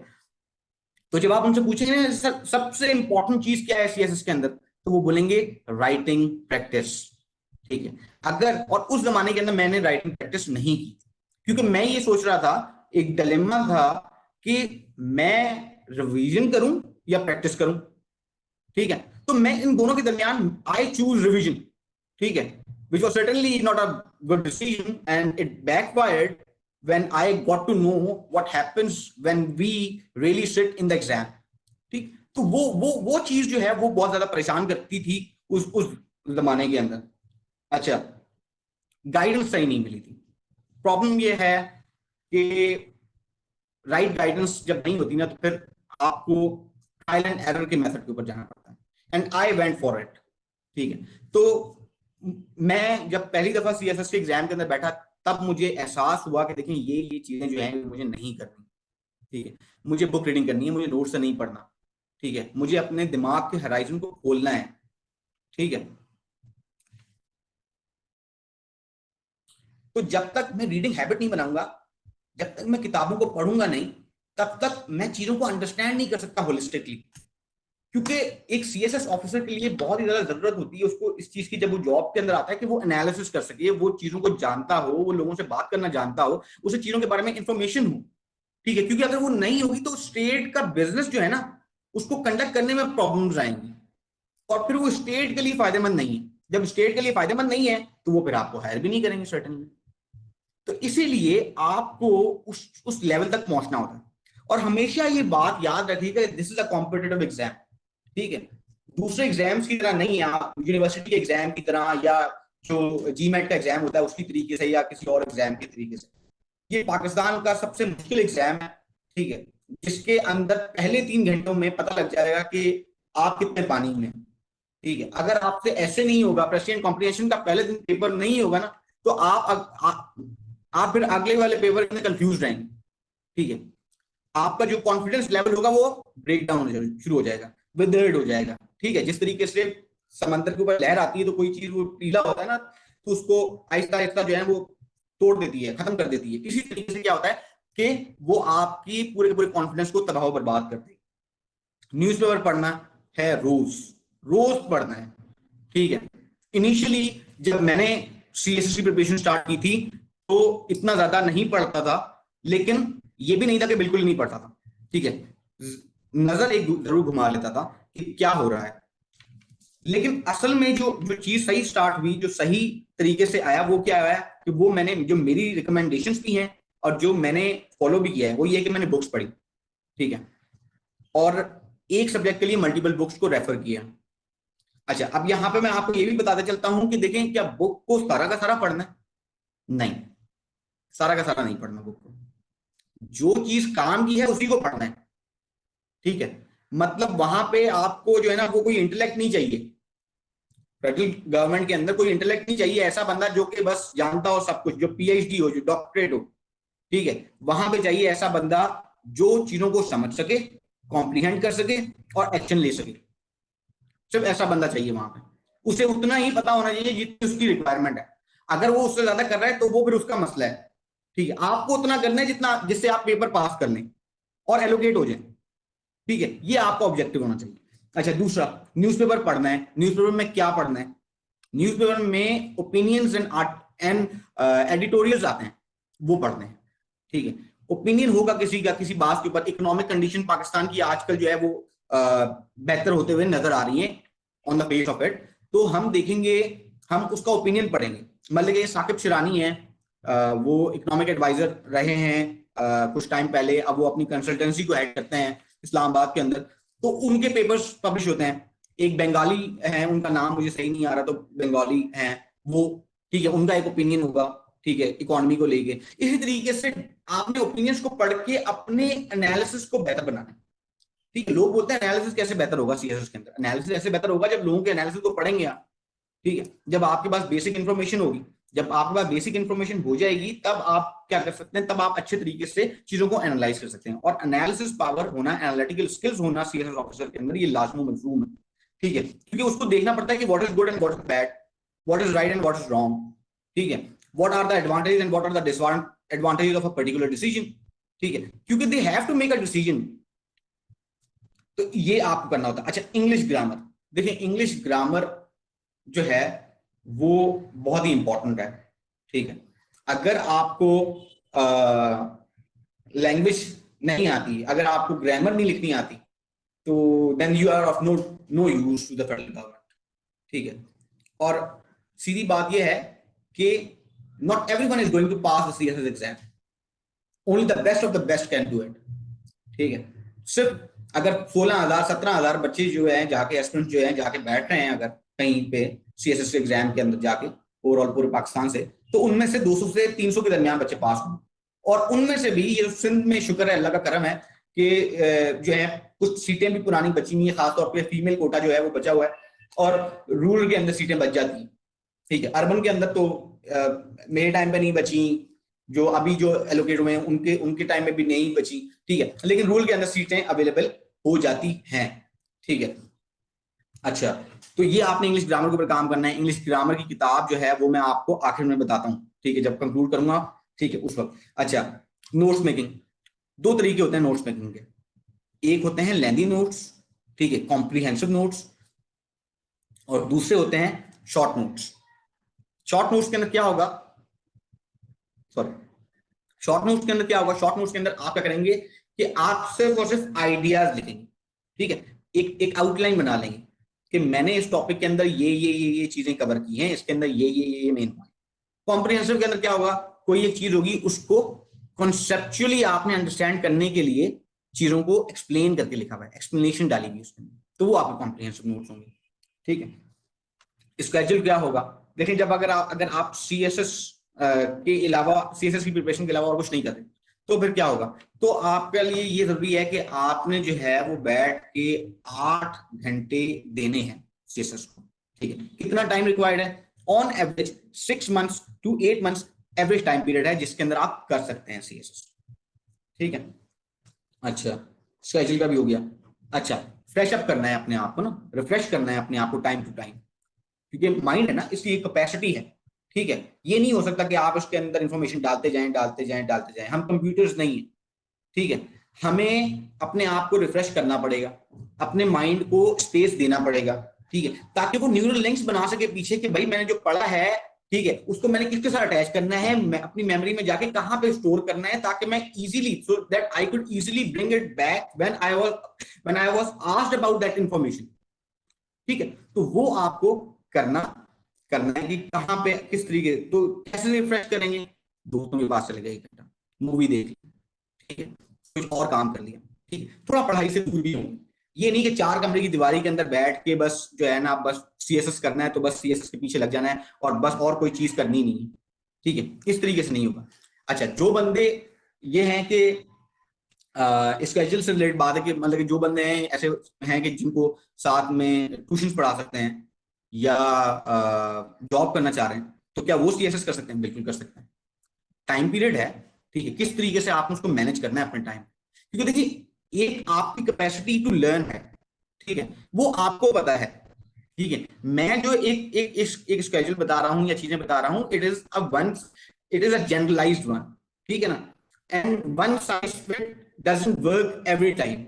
A: तो जब आप उनसे पूछेंगे सबसे इंपॉर्टेंट चीज क्या है सीएसएस के अंदर, तो वो बोलेंगे राइटिंग प्रैक्टिस, ठीक है। अगर और उस जमाने के अंदर मैंने राइटिंग प्रैक्टिस नहीं की, क्योंकि मैं ये सोच रहा था, एक डिलेमा था कि मैं रिवीजन करूं या प्रैक्टिस करूं, ठीक है। तो मैं इन दोनों के दरमियान आई चूज रिवीजन, ठीक है, which was certainly not a good decision and it backfired when I got to know what happens when we really sit in the exam, ठीक। तो वो चीज जो है वो बहुत ज्यादा परेशान करती थी उस जमाने के अंदर। अच्छा गाइडेंस सही नहीं मिली थी। प्रॉब्लम ये है कि राइट गाइडेंस जब नहीं होती ना तो फिर आपको ट्रायल एंड एरर के मेथड के ऊपर जाना पड़ता है, and I went for it, ठीक है। तो मैं जब पहली दफा सीएसएस के एग्जाम के अंदर बैठा तब मुझे एहसास हुआ कि देखिए ये चीजें जो हैं मुझे नहीं करनी, ठीक है। मुझे बुक रीडिंग करनी है, मुझे नोट से नहीं पढ़ना, ठीक है। मुझे अपने दिमाग के हराइजन को खोलना है, ठीक है। तो जब तक मैं रीडिंग हैबिट नहीं बनाऊंगा, जब तक मैं किताबों को पढ़ूंगा नहीं, तब तक मैं चीजों को अंडरस्टैंड नहीं कर सकता होलिस्टिकली। क्योंकि एक सीएसएस ऑफिसर के लिए बहुत ही ज्यादा जरूरत होती है उसको इस चीज की, जब वो जॉब के अंदर आता है, कि वो एनालिसिस कर सके, वो चीजों को जानता हो, वो लोगों से बात करना जानता हो, उसे चीजों के बारे में इंफॉर्मेशन हो, ठीक है। क्योंकि अगर वो नहीं होगी तो स्टेट का बिजनेस जो है ना उसको कंडक्ट करने में प्रॉब्लम्स आएंगी, और फिर वो स्टेट के लिए फायदेमंद नहीं है। जब स्टेट के लिए फायदेमंद नहीं है तो वो फिर आपको हायर भी नहीं करेंगे सर्टेनली। तो इसीलिए आपको उस लेवल तक पहुंचना होता है। और हमेशा ये बात याद रखिएगा, this is a competitive exam, ठीक है। दूसरे एग्जाम्स की तरह नहीं है, आप यूनिवर्सिटी एग्जाम की तरह या जो जीमेट का एग्जाम होता है उसकी तरीके से या किसी और एग्जाम के तरीके से। ये पाकिस्तान का सबसे मुश्किल एग्जाम है, ठीक है, जिसके अंदर पहले 3 घंटों में पता लग जाएगा कि आप कितने पानी में, ठीक है। अगर आपसे ऐसे नहीं होगा, प्रेसिडेंट कॉम्प्रिहेंशन का पहले दिन पेपर नहीं होगा ना, तो आप फिर अगले वाले पेपर में कंफ्यूज रहेंगे, ठीक है। आपका जो कॉन्फिडेंस लेवल होगा वो ब्रेक डाउन शुरू हो जाएगा, विदर्ड हो जाएगा, ठीक है। जिस तरीके से समंदर के ऊपर लहर आती है तो कोई चीज वो टीला होता है ना, तो उसको आहिस्ता आहिस्ता जो है वो तोड़ देती है, खत्म कर देती है। इसी तरीके से क्या होता है कि वो आपकी पूरे के पूरे कॉन्फिडेंस को तबाह बर्बाद कर देगी। न्यूज़पेपर पढ़ना है रोज, रोज पढ़ना है, ठीक है। इनिशियली जब मैंने सीएसएस की प्रिपरेशन स्टार्ट की थी तो इतना ज्यादा नहीं पढ़ता था, लेकिन ये भी नहीं था कि बिल्कुल ही नहीं पढ़ता था, ठीक है। नजर एक जरूर घुमा लेता था कि क्या हो रहा है, लेकिन असल में जो जो चीज सही स्टार्ट हुई, जो सही तरीके से आया, वो क्या आया कि वो मैंने जो मेरी रिकमेंडेशंस भी हैं और जो मैंने फॉलो भी किया है वो ये है कि मैंने बुक्स पढ़ी, ठीक है, और एक सब्जेक्ट के लिए मल्टीपल बुक्स को रेफर किया। अच्छा, अब यहां पे मैं आपको ये भी बताता चलता हूं कि देखें, क्या बुक को सारा का सारा पढ़ना है? नहीं, सारा का सारा नहीं पढ़ना बुक को। जो चीज काम की है उसी को पढ़ना है, ठीक है। मतलब वहां पे आपको जो है ना, वो कोई इंटेलेक्ट नहीं चाहिए। फेडरल गवर्नमेंट के अंदर कोई इंटेलेक्ट नहीं चाहिए, ऐसा बंदा जो कि बस जानता हो सब कुछ, जो पीएचडी हो, जो डॉक्टरेट हो, ठीक है। वहां पे चाहिए ऐसा बंदा जो चीजों को समझ सके, कॉम्प्रिहेंड कर सके और एक्शन ले सके। सिर्फ ऐसा बंदा चाहिए वहां पे। उसे उतना ही पता होना चाहिए जितनी उसकी रिक्वायरमेंट है। अगर वो उससे ज्यादा कर रहा है तो वो फिर उसका मसला है, ठीक है। आपको उतना करना है जितना, जिससे आप पेपर पास कर लें और एलोकेट हो जाए, ठीक है। ये आपका ऑब्जेक्टिव होना चाहिए। अच्छा, दूसरा, न्यूज़पेपर पढ़ना है। न्यूज़पेपर में क्या पढ़ना है? न्यूज़पेपर में opinions and art and editorials आते हैं, वो पढ़ने हैं, ठीक है। ओपिनियन होगा किसी का किसी बात के ऊपर। इकोनॉमिक कंडीशन पाकिस्तान की आजकल जो है वो बेहतर होते हुए नजर आ रही है on the face of it, तो हम देखेंगे, हम उसका ओपिनियन पढ़ेंगे। मान लीजिए साकिब शिरानी है, वो इकोनॉमिक एडवाइजर रहे हैं कुछ टाइम पहले, अब वो अपनी कंसल्टेंसी को हेड करते हैं इस्लामाबाद के अंदर, तो उनके पेपर्स पब्लिश होते हैं। एक बंगाली है, उनका नाम मुझे सही नहीं आ रहा, तो बंगाली हैं वो, ठीक है, उनका एक ओपिनियन होगा, ठीक है, इकोनॉमी को लेके। इसी तरीके से आपने ओपिनियंस को पढ़ के अपने एनालिसिस को बेहतर बनाना है, ठीक है। लोग बोलते हैं एनालिसिस कैसे बेहतर होगा सीएसएस के अंदर? एनालिसिस ऐसे बेहतर होगा जब लोगों के एनालिसिस को पढ़ेंगे आप, ठीक है। जब आपके पास बेसिक इंफॉर्मेशन होगी, जब आपके पास बेसिक इंफॉर्मेशन हो जाएगी, तब आप क्या कर सकते हैं, तब आप अच्छे तरीके से चीजों को एनालाइज कर सकते हैं। और एनालिसिस पावर होना, एनालिटिकल स्किल्स होना सीएसएस ऑफिसर के अंदर, ये लाजमी मजलूम है, ठीक है। क्योंकि उसको देखना पड़ता है कि what is good and what is bad, what is right and what is wrong, ठीक है। What are the advantages and what are the disadvantages of a particular decision, ठीक है, क्योंकि they have to make a decision. तो ये आपको करना होता है। अच्छा, इंग्लिश ग्रामर, देखिए इंग्लिश ग्रामर जो है वो बहुत ही इंपॉर्टेंट है, ठीक है। अगर आपको लैंग्वेज नहीं आती, अगर आपको ग्रामर नहीं लिखनी आती, तो then you are of no use to the federal government, ठीक है। और सीधी बात यह है कि not everyone is going to pass the CSS exam, only the best of the best can do it, ठीक है। सिर्फ अगर 16,000 17,000 बच्चे जो है जाके, एस्पिरेंट जो है जाके बैठ रहे हैं अगर कहीं पे सीएसएस के एग्जाम के अंदर जाके, ओवरऑल पूरे पाकिस्तान से, तो उनमें से 200 से 300 के दरमियान बच्चे पास होंगे। और उनमें से भी ये सिंध में शुक्र है, अल्लाह का करम है कि जो है कुछ सीटें भी पुरानी बची हुई है, खासतौर पर फीमेल कोटा जो है वो बचा हुआ है, और रूरल के अंदर सीटें बच जाती हैं, ठीक है। अर्बन के अंदर तो मेरे टाइम पे नहीं बची, जो अभी जो एलोकेट हुए हैं उनके उनके टाइम में भी नहीं बची, ठीक है, लेकिन रूल के अंदर सीटें अवेलेबल हो जाती हैं, ठीक है। अच्छा, तो ये आपने इंग्लिश ग्रामर के ऊपर काम करना है। इंग्लिश ग्रामर की किताब जो है वो मैं आपको आखिर में बताता हूँ, ठीक है, जब कंक्लूड करूंगा, ठीक है, उस वक्त। अच्छा, नोट्स मेकिंग, दो तरीके होते हैं नोट्स मेकिंग के। एक होते हैं लेंदी नोट्स, ठीक है, कॉम्प्रिहेंसिव नोट्स, और दूसरे होते हैं शॉर्ट नोट्स। शॉर्ट नोट्स के अंदर क्या होगा, सॉरी, शॉर्ट नोट्स के अंदर क्या होगा, शॉर्ट नोट्स के अंदर आप क्या करेंगे कि आप सिर्फ और सिर्फ आइडियाज लिखेंगे, ठीक है। एक आउटलाइन बना लेंगे कि मैंने इस टॉपिक के अंदर ये चीजें कवर की हैं, इसके अंदर ये मेन पॉइंट। कॉम्प्रिहेंसिव के अंदर क्या होगा, कोई एक चीज होगी, उसको कॉन्सेप्चुअली आपने अंडरस्टैंड करने के लिए चीजों को एक्सप्लेन करके लिखा हुआ है, एक्सप्लेनेशन डाली हुई उसके अंदर, तो वो आपके कॉम्प्रिहेंसिव नोट्स होंगे, ठीक है। स्केड्यूल क्या होगा, देखिए जब अगर आप सीएसएस के अलावा, सीएसएस की प्रिपरेशन के अलावा और कुछ नहीं करते, तो फिर क्या होगा, तो आपके लिए ये जरूरी है कि आपने जो है वो बैठ के 8 घंटे देने हैं सीएसएस को, ठीक है। कितना टाइम रिक्वायर्ड है, on average 6 months to 8 months average time period है जिसके अंदर आप कर सकते हैं सीएसएस, ठीक है। अच्छा, स्केड्यूल का भी हो गया। अच्छा, फ्रेश अप करना है अपने आप को ना, रिफ्रेश करना है अपने आप को टाइम टू टाइम, क्योंकि माइंड है ना, इसकी एक कैपेसिटी है, ठीक है, ये नहीं हो सकता कि आप उसके अंदर इंफॉर्मेशन डालते जाएं। हम कंप्यूटर्स नहीं है, ठीक है, हमें अपने आप को रिफ्रेश करना पड़ेगा, अपने माइंड को स्पेस देना पड़ेगा, ठीक है, ताकि वो न्यूरल लिंक्स बना सके पीछे कि भाई मैंने जो पढ़ा है, ठीक है, उसको मैंने किसके साथ अटैच करना है, मैं अपनी मेमोरी में जाके कहां पे स्टोर करना है, ताकि मैं easily, so that I could easily bring it back when I was asked about that information. ठीक है, तो वो आपको करना करना है कि कहां पे किस तरीके, तो कैसे रिफ्रेश करेंगे, दोस्तों के पास चले गए, एक घंटा मूवी देख ली, ठीक है, कुछ और काम कर लिया, ठीक है, थोड़ा पढ़ाई से दूर भी होंगे। ये नहीं कि चार कमरे की दीवारी के अंदर बैठ के बस जो है ना, बस सीएसएस करना है तो बस सीएसएस के पीछे लग जाना है और बस और कोई चीज करनी नहीं है, ठीक है, इस तरीके से नहीं होगा। अच्छा, जो बंदे ये हैं कि स्केड्यूल से रिलेटेड बात है कि मतलब कि जो बंदे हैं ऐसे हैं कि जिनको साथ में ट्यूशन पढ़ा सकते हैं या जॉब करना चाह रहे हैं, तो क्या वो सीएसएस कर सकते हैं? बिल्कुल कर सकते हैं। टाइम पीरियड है, ठीक है, किस तरीके से आपने उसको मैनेज करना है अपने टाइम, क्योंकि देखिए एक आपकी कैपेसिटी टू लर्न है, ठीक है, वो आपको पता है, ठीक है, मैं जो एक स्केड्यूल बता रहा हूं या चीजें बता रहा हूं, it is a generalised one, ठीक है ना, and one size fit doesn't work every time,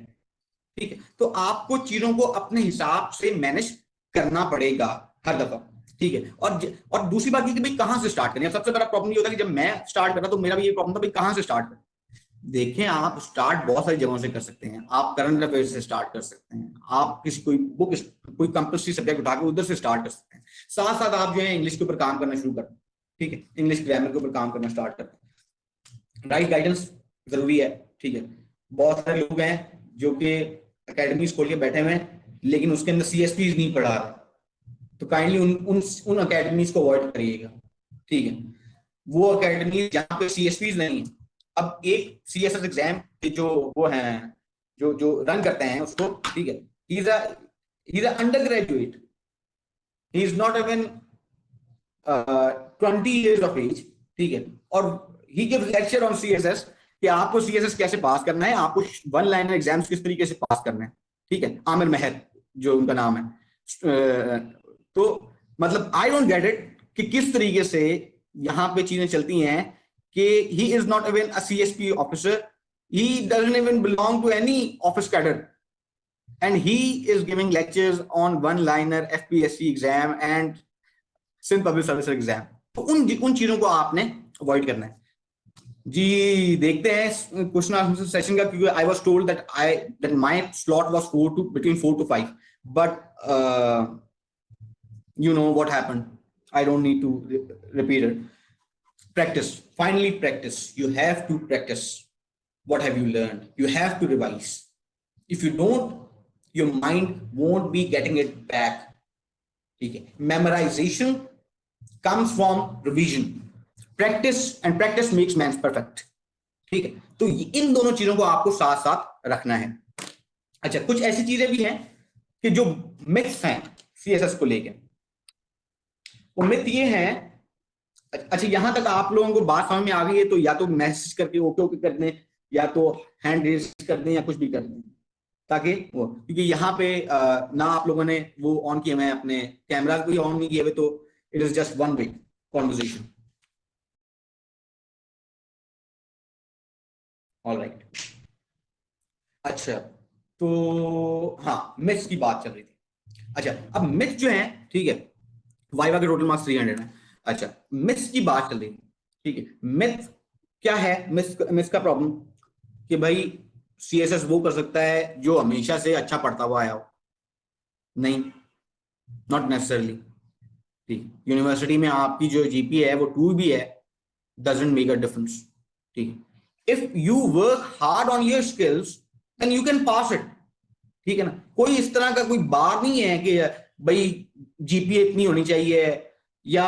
A: ठीक है, तो आपको चीजों को अपने हिसाब से मैनेज करना पड़ेगा हर दफा, ठीक है, और दूसरी बात ये कि भाई कहां से स्टार्ट करें। सबसे बड़ा प्रॉब्लम ये होता है कि जब मैं स्टार्ट करा तो मेरा भी ये प्रॉब्लम था भाई कहां से स्टार्ट करें। देखें, आप स्टार्ट बहुत सारी जगहों से कर सकते हैं, आप करंट अफेयर से स्टार्ट कर सकते हैं, आप किसी कोई बुक, कोई कंपल्सरी सब्जेक्ट उठा के उधर से स्टार्ट कर सकते हैं, साथ साथ आप जो है इंग्लिश के ऊपर काम करना शुरू करें, ठीक है, इंग्लिश ग्रामर के ऊपर काम करना स्टार्ट करें। राइट गाइडेंस जरूरी है, ठीक है, बहुत सारे लोग हैं जो कि एकेडमीज खोल के बैठे हुए हैं लेकिन उसके अंदर सीएसपी नहीं पढ़ा रहे, तो काइंडली उन एकेडमीज को अवॉइड करिएगा, ठीक है, वो एकेडमी जहां पे सीएसपी नहीं है। अब एक सीएसएस एग्जाम के जो वो हैं, जो जो रन करते हैं उसको, ठीक है, he is a undergraduate, he is not even 20 years of age, ठीक है, और he gives lecture on CSS कि आपको सीएसएस कैसे पास करना है, आपको वन लाइनर एग्जाम्स किस तरीके से पास करना है, ठीक है, आमिर महर जो उनका नाम है। तो मतलब आई डोंट गेट इट कि किस तरीके से यहां पे चीजें चलती हैं कि ही is not even a CSP officer, he doesn't even belong to any office cadre and he is giving lectures on one liner FPSC exam and Sindh public service exam. तो उन चीजों को आपने अवॉइड करना है जी। देखते हैं क्वेश्चन आंसर सेशन का, क्योंकि I was told that my slot was between 4 to 5, but you know what happened, I don't need to repeat it. Practice, finally practice, you have to practice. What have you learned? You have to revise. If you don't, your mind won't be getting it back, ठीक है, memorization comes from revision, practice and practice makes man perfect, ठीक है, तो इन दोनों चीजों को आपको साथ साथ रखना है। अच्छा, कुछ ऐसी चीजें भी हैं कि जो मिथ्स हैं सीएसएस को लेके, वो मिथ ये हैं। अच्छा, यहां तक आप लोगों को बात समझ में आ गई है तो या तो मैसेज करके ओके ओके कर दें, या तो हैंड रेज कर दें, या कुछ भी कर दें, ताकि वो, क्योंकि यहाँ पे ना आप लोगों ने वो ऑन किए हुए अपने कैमरा को ऑन नहीं किए हुए, तो it is just one way conversation. Alright, अच्छा, तो हाँ, मिथ्स की बात चल रही थी। अच्छा, अब मिथ जो है, ठीक है, वाइवा के टोटल मार्क्स 300 है। अच्छा, मिथ्स की बात चल रही थी, ठीक है, मिथ क्या है? मिथ्स का प्रॉब्लम कि भाई सीएसएस वो कर सकता है जो हमेशा से अच्छा पढ़ता हुआ आया हो, नहीं, नॉट नेसेसरली, ठीक, यूनिवर्सिटी में आपकी जो जीपीए है वो 2 भी है, डजंट मेक अ डिफरेंस, ठीक, if you work hard on your skills then you can pass it, ठीक है ना। कोई इस तरह का कोई बात नहीं है कि भाई जीपीए इतनी होनी चाहिए, या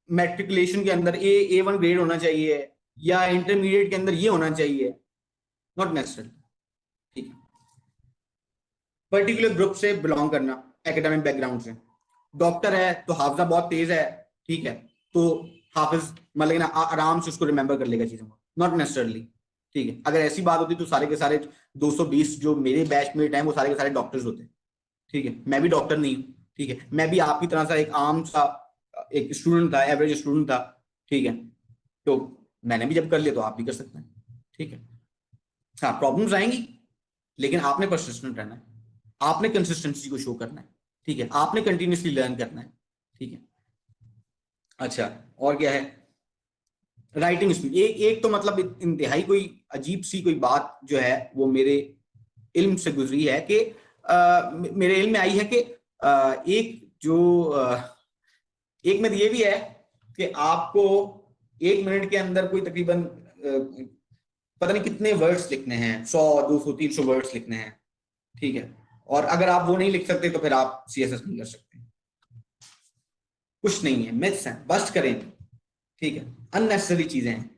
A: मैट्रिकुलेशन के अंदर A1 ग्रेड होना चाहिए, या इंटरमीडिएट के अंदर ये होना चाहिए, नॉट नेसेसरी, ठीक है। पर्टिकुलर ग्रुप से बिलोंग करना, एकेडमिक बैकग्राउंड से, डॉक्टर है तो हाफजा बहुत तेज है, ठीक है, तो हाफिज मतलब ना आराम से उसको रिमेंबर कर लेगा चीजों को, नॉट नेसेसरली, ठीक है। अगर ऐसी बात होती तो सारे के सारे 220 जो मेरे बैचमेट हैं वो सारे के सारे डॉक्टर्स होते, ठीक है, मैं भी डॉक्टर नहीं हूँ, ठीक है, मैं भी आपकी तरह सा एक आम सा एक स्टूडेंट था, एवरेज स्टूडेंट था, ठीक है, तो मैंने भी जब कर लिया तो आप भी कर सकते हैं, ठीक है। हाँ, प्रॉब्लम्स आएंगी, लेकिन आपने परसिस्टेंट रहना है, आपने कंसिस्टेंसी को शो करना है, ठीक है, आपने कंटिन्यूसली लर्न करना है, ठीक है। अच्छा, और क्या है, राइटिंग स्पीड। एक तो मतलब इंतहाई कोई अजीब सी कोई बात जो है वो मेरे इल्म से गुजरी है कि मेरे इल्म में आई है कि एक में ये भी है कि आपको 1 मिनट के अंदर कोई तकरीबन पता नहीं कितने वर्ड्स लिखने हैं, 100 200 300 वर्ड्स लिखने हैं, ठीक है। और अगर आप वो नहीं लिख सकते तो फिर आप सीएसएस नहीं कर सकते। कुछ नहीं है, मिथ्स हैं, बस्ट करें, ठीक है, अननेसेसरी चीजें हैं।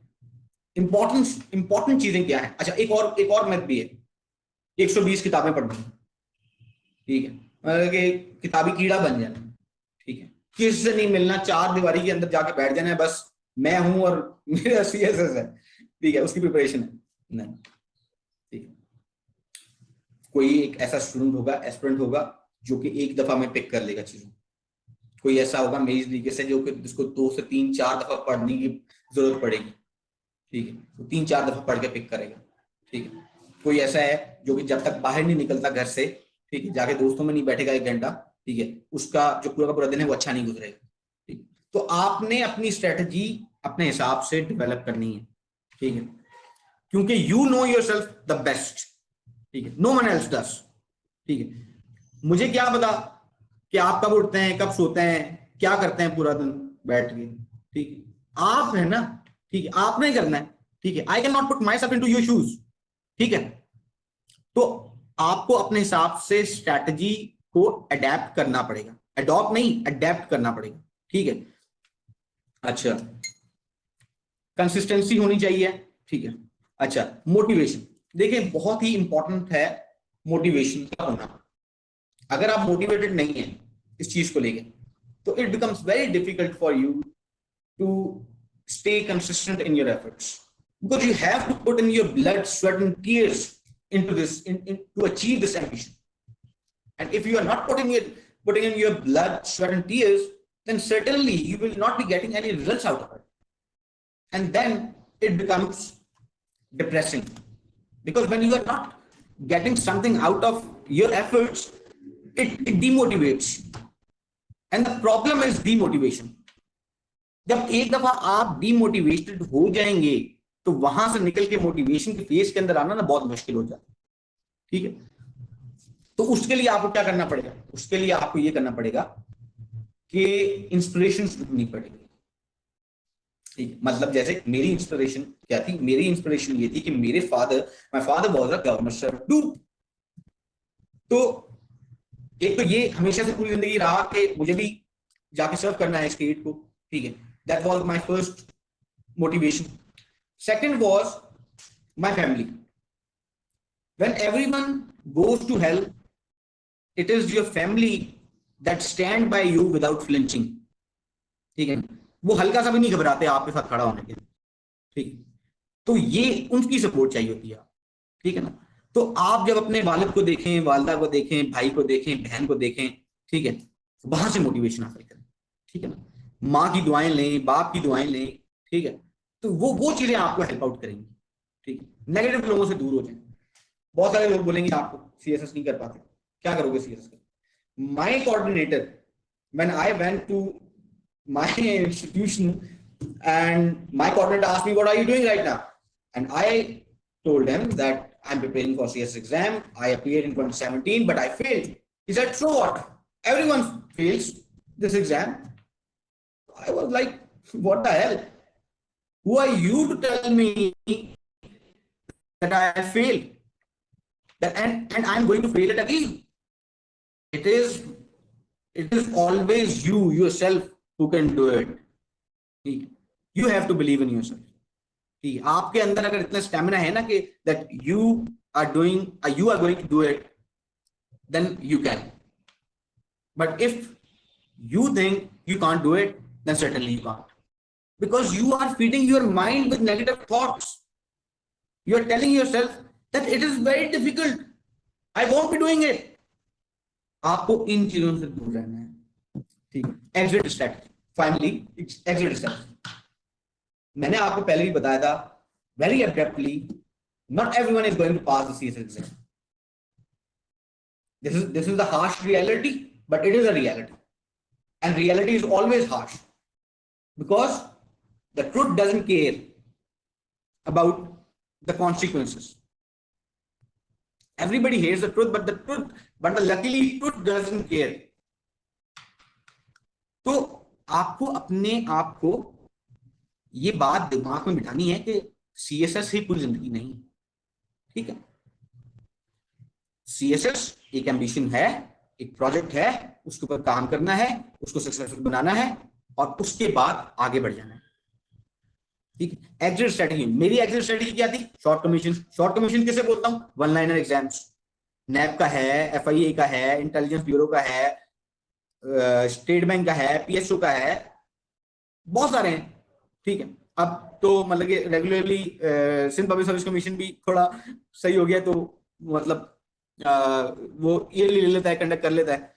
A: इंपॉर्टेंट चीजें क्या है? अच्छा, एक और मिथ भी है, 120 किताबें पढ़नी, ठीक है, मतलब कि किताबी कीड़ा बन जाना, ठीक है, किसी से नहीं मिलना, 4 दीवारी के अंदर जाके बैठ जाना है, बस मैं हूं और मेरा सीएसएस है, ठीक है, उसकी प्रिपरेशन है नहीं, ठीक है। कोई एक ऐसा स्टूडेंट होगा, एस्पिरेंट होगा, जो कि एक दफा में पिक कर लेगा चीजों। कोई ऐसा होगा मेरी तरीके से जो कि जिसको 2 से 3 4 दफा पढ़ने की जरूरत पड़ेगी, ठीक है, तो 3 4 दफा पढ़ के पिक करेगा, ठीक है। कोई ऐसा है जो कि जब तक बाहर नहीं निकलता घर से, ठीक है, जाके दोस्तों में नहीं बैठेगा 1 घंटा, ठीक है, उसका जो पूरा का पूरा दिन है वो अच्छा नहीं गुजरेगा, ठीक। तो आपने अपनी स्ट्रेटजी अपने हिसाब से डेवलप करनी है, ठीक है, क्योंकि you know yourself the best, ठीक है, नो वन एल्स डस, ठीक है। मुझे क्या पता कि आप कब उठते हैं, कब सोते हैं, क्या करते हैं पूरा दिन बैठ के, ठीक है, आप है ना, ठीक है, आपने करना है, ठीक है। I can not put myself into your shoes, ठीक है। तो आपको अपने हिसाब से स्ट्रैटेजी को अडेप्ट करना पड़ेगा, अडॉप्ट नहीं, अडेप्ट करना पड़ेगा, ठीक है। अच्छा, कंसिस्टेंसी होनी चाहिए, ठीक है। अच्छा, मोटिवेशन, देखिए बहुत ही इंपॉर्टेंट है मोटिवेशन का होना। अगर आप मोटिवेटेड नहीं है इस चीज को लेके, तो it becomes very difficult for you to stay consistent in your efforts, because you have to put in your blood, sweat and tears into this to achieve this ambition. And if you are not putting in your blood, sweat and tears, then certainly you will not be getting any results out of it, and then it becomes depressing, because when you are not getting something out of your efforts, it demotivates, and the problem is demotivation. जब एक दफा आप demotivated हो जाएंगे तो वहां से निकल के मोटिवेशन के फेज के अंदर आना ना बहुत मुश्किल हो जाता है, ठीक है। तो उसके लिए आपको क्या करना पड़ेगा? उसके लिए आपको ये करना पड़ेगा कि इंस्पिरेशन ढूंढनी पड़ेगी, ठीक। मतलब जैसे मेरी इंस्पिरेशन क्या थी? मेरी इंस्पिरेशन ये थी कि my father was a government servant. तो एक तो ये हमेशा से पूरी जिंदगी रहा कि मुझे भी जाके सर्व करना है स्टेट को, ठीक है। That was my first motivation. Second was my family. When everyone goes to hell, it is your family that stand by you without flinching, ठीक है। वो हल्का सा भी नहीं घबराते आपके साथ खड़ा होने के, ठीक। तो ये उनकी सपोर्ट चाहिए होती है, ठीक है ना। तो आप जब अपने वालिद को देखें, वालदा को देखें, भाई को देखें, बहन को देखें, ठीक है, वहां से मोटिवेशन हासिल करें, ठीक है ना। माँ की दुआएं लें, बाप की दुआएं लें, ठीक है। तो वो चीजें आपको हेल्प आउट करेंगी, ठीक है। नेगेटिव लोगों से दूर हो जाएं। बहुत सारे लोग बोलेंगे आपको सीएसएस नहीं कर पाते, क्या करोगे सीएसएस कर? My coordinator, when I went to my institution and my coordinator asked me what are you doing right now, and I told him that I'm preparing for CS exam. I appeared in 2017, but I failed. He said, so what? Everyone fails this exam. I was like, what the hell? Who are you to tell me that I failed? And I'm going to fail it again. It is always you yourself who can do it. You have to believe in yourself. आपके अंदर अगर इतना stamina है ना कि that you are going to do it, then you can. But if you think you can't do it, then certainly you can't, because you are feeding your mind with negative thoughts. You are telling yourself that it is very difficult, I won't be doing it. आपको इन चीजों से दूर रहना है, ठीक है। Exit strategy, finally exit step. मैंने आपको पहले भी बताया था, very abruptly, not everyone is going to pass the CSS exam. This is the harsh reality, but it is a reality, and reality is always harsh because the truth doesn't care about the consequences. Everybody hates the truth, but luckily truth doesn't care. तो आपको अपने आप को ये बात दिमाग में बिठानी है कि CSS ही पूरी जिंदगी नहीं, ठीक है। CSS एक एम्बिशन है, एक प्रोजेक्ट है, उसके ऊपर काम करना है, उसको सक्सेसफुल बनाना है और उसके बाद आगे बढ़ जाना है, ठीक है। एग्जिट स्ट्रेटजी, मेरी एग्जिट स्ट्रेटजी क्या थी? Short commission. शॉर्ट कमीशन किसे बोलता हूं? वन लाइनर एग्जाम्स, नैब का है, FIA का है, इंटेलिजेंस ब्यूरो का है, स्टेट बैंक का है, PSO का है, बहुत सारे हैं, ठीक है। अब तो मतलब कि regularly Sindh public service commission भी थोड़ा सही हो गया, तो मतलब वो ईयरली ले लेता है, कंडक्ट कर लेता है,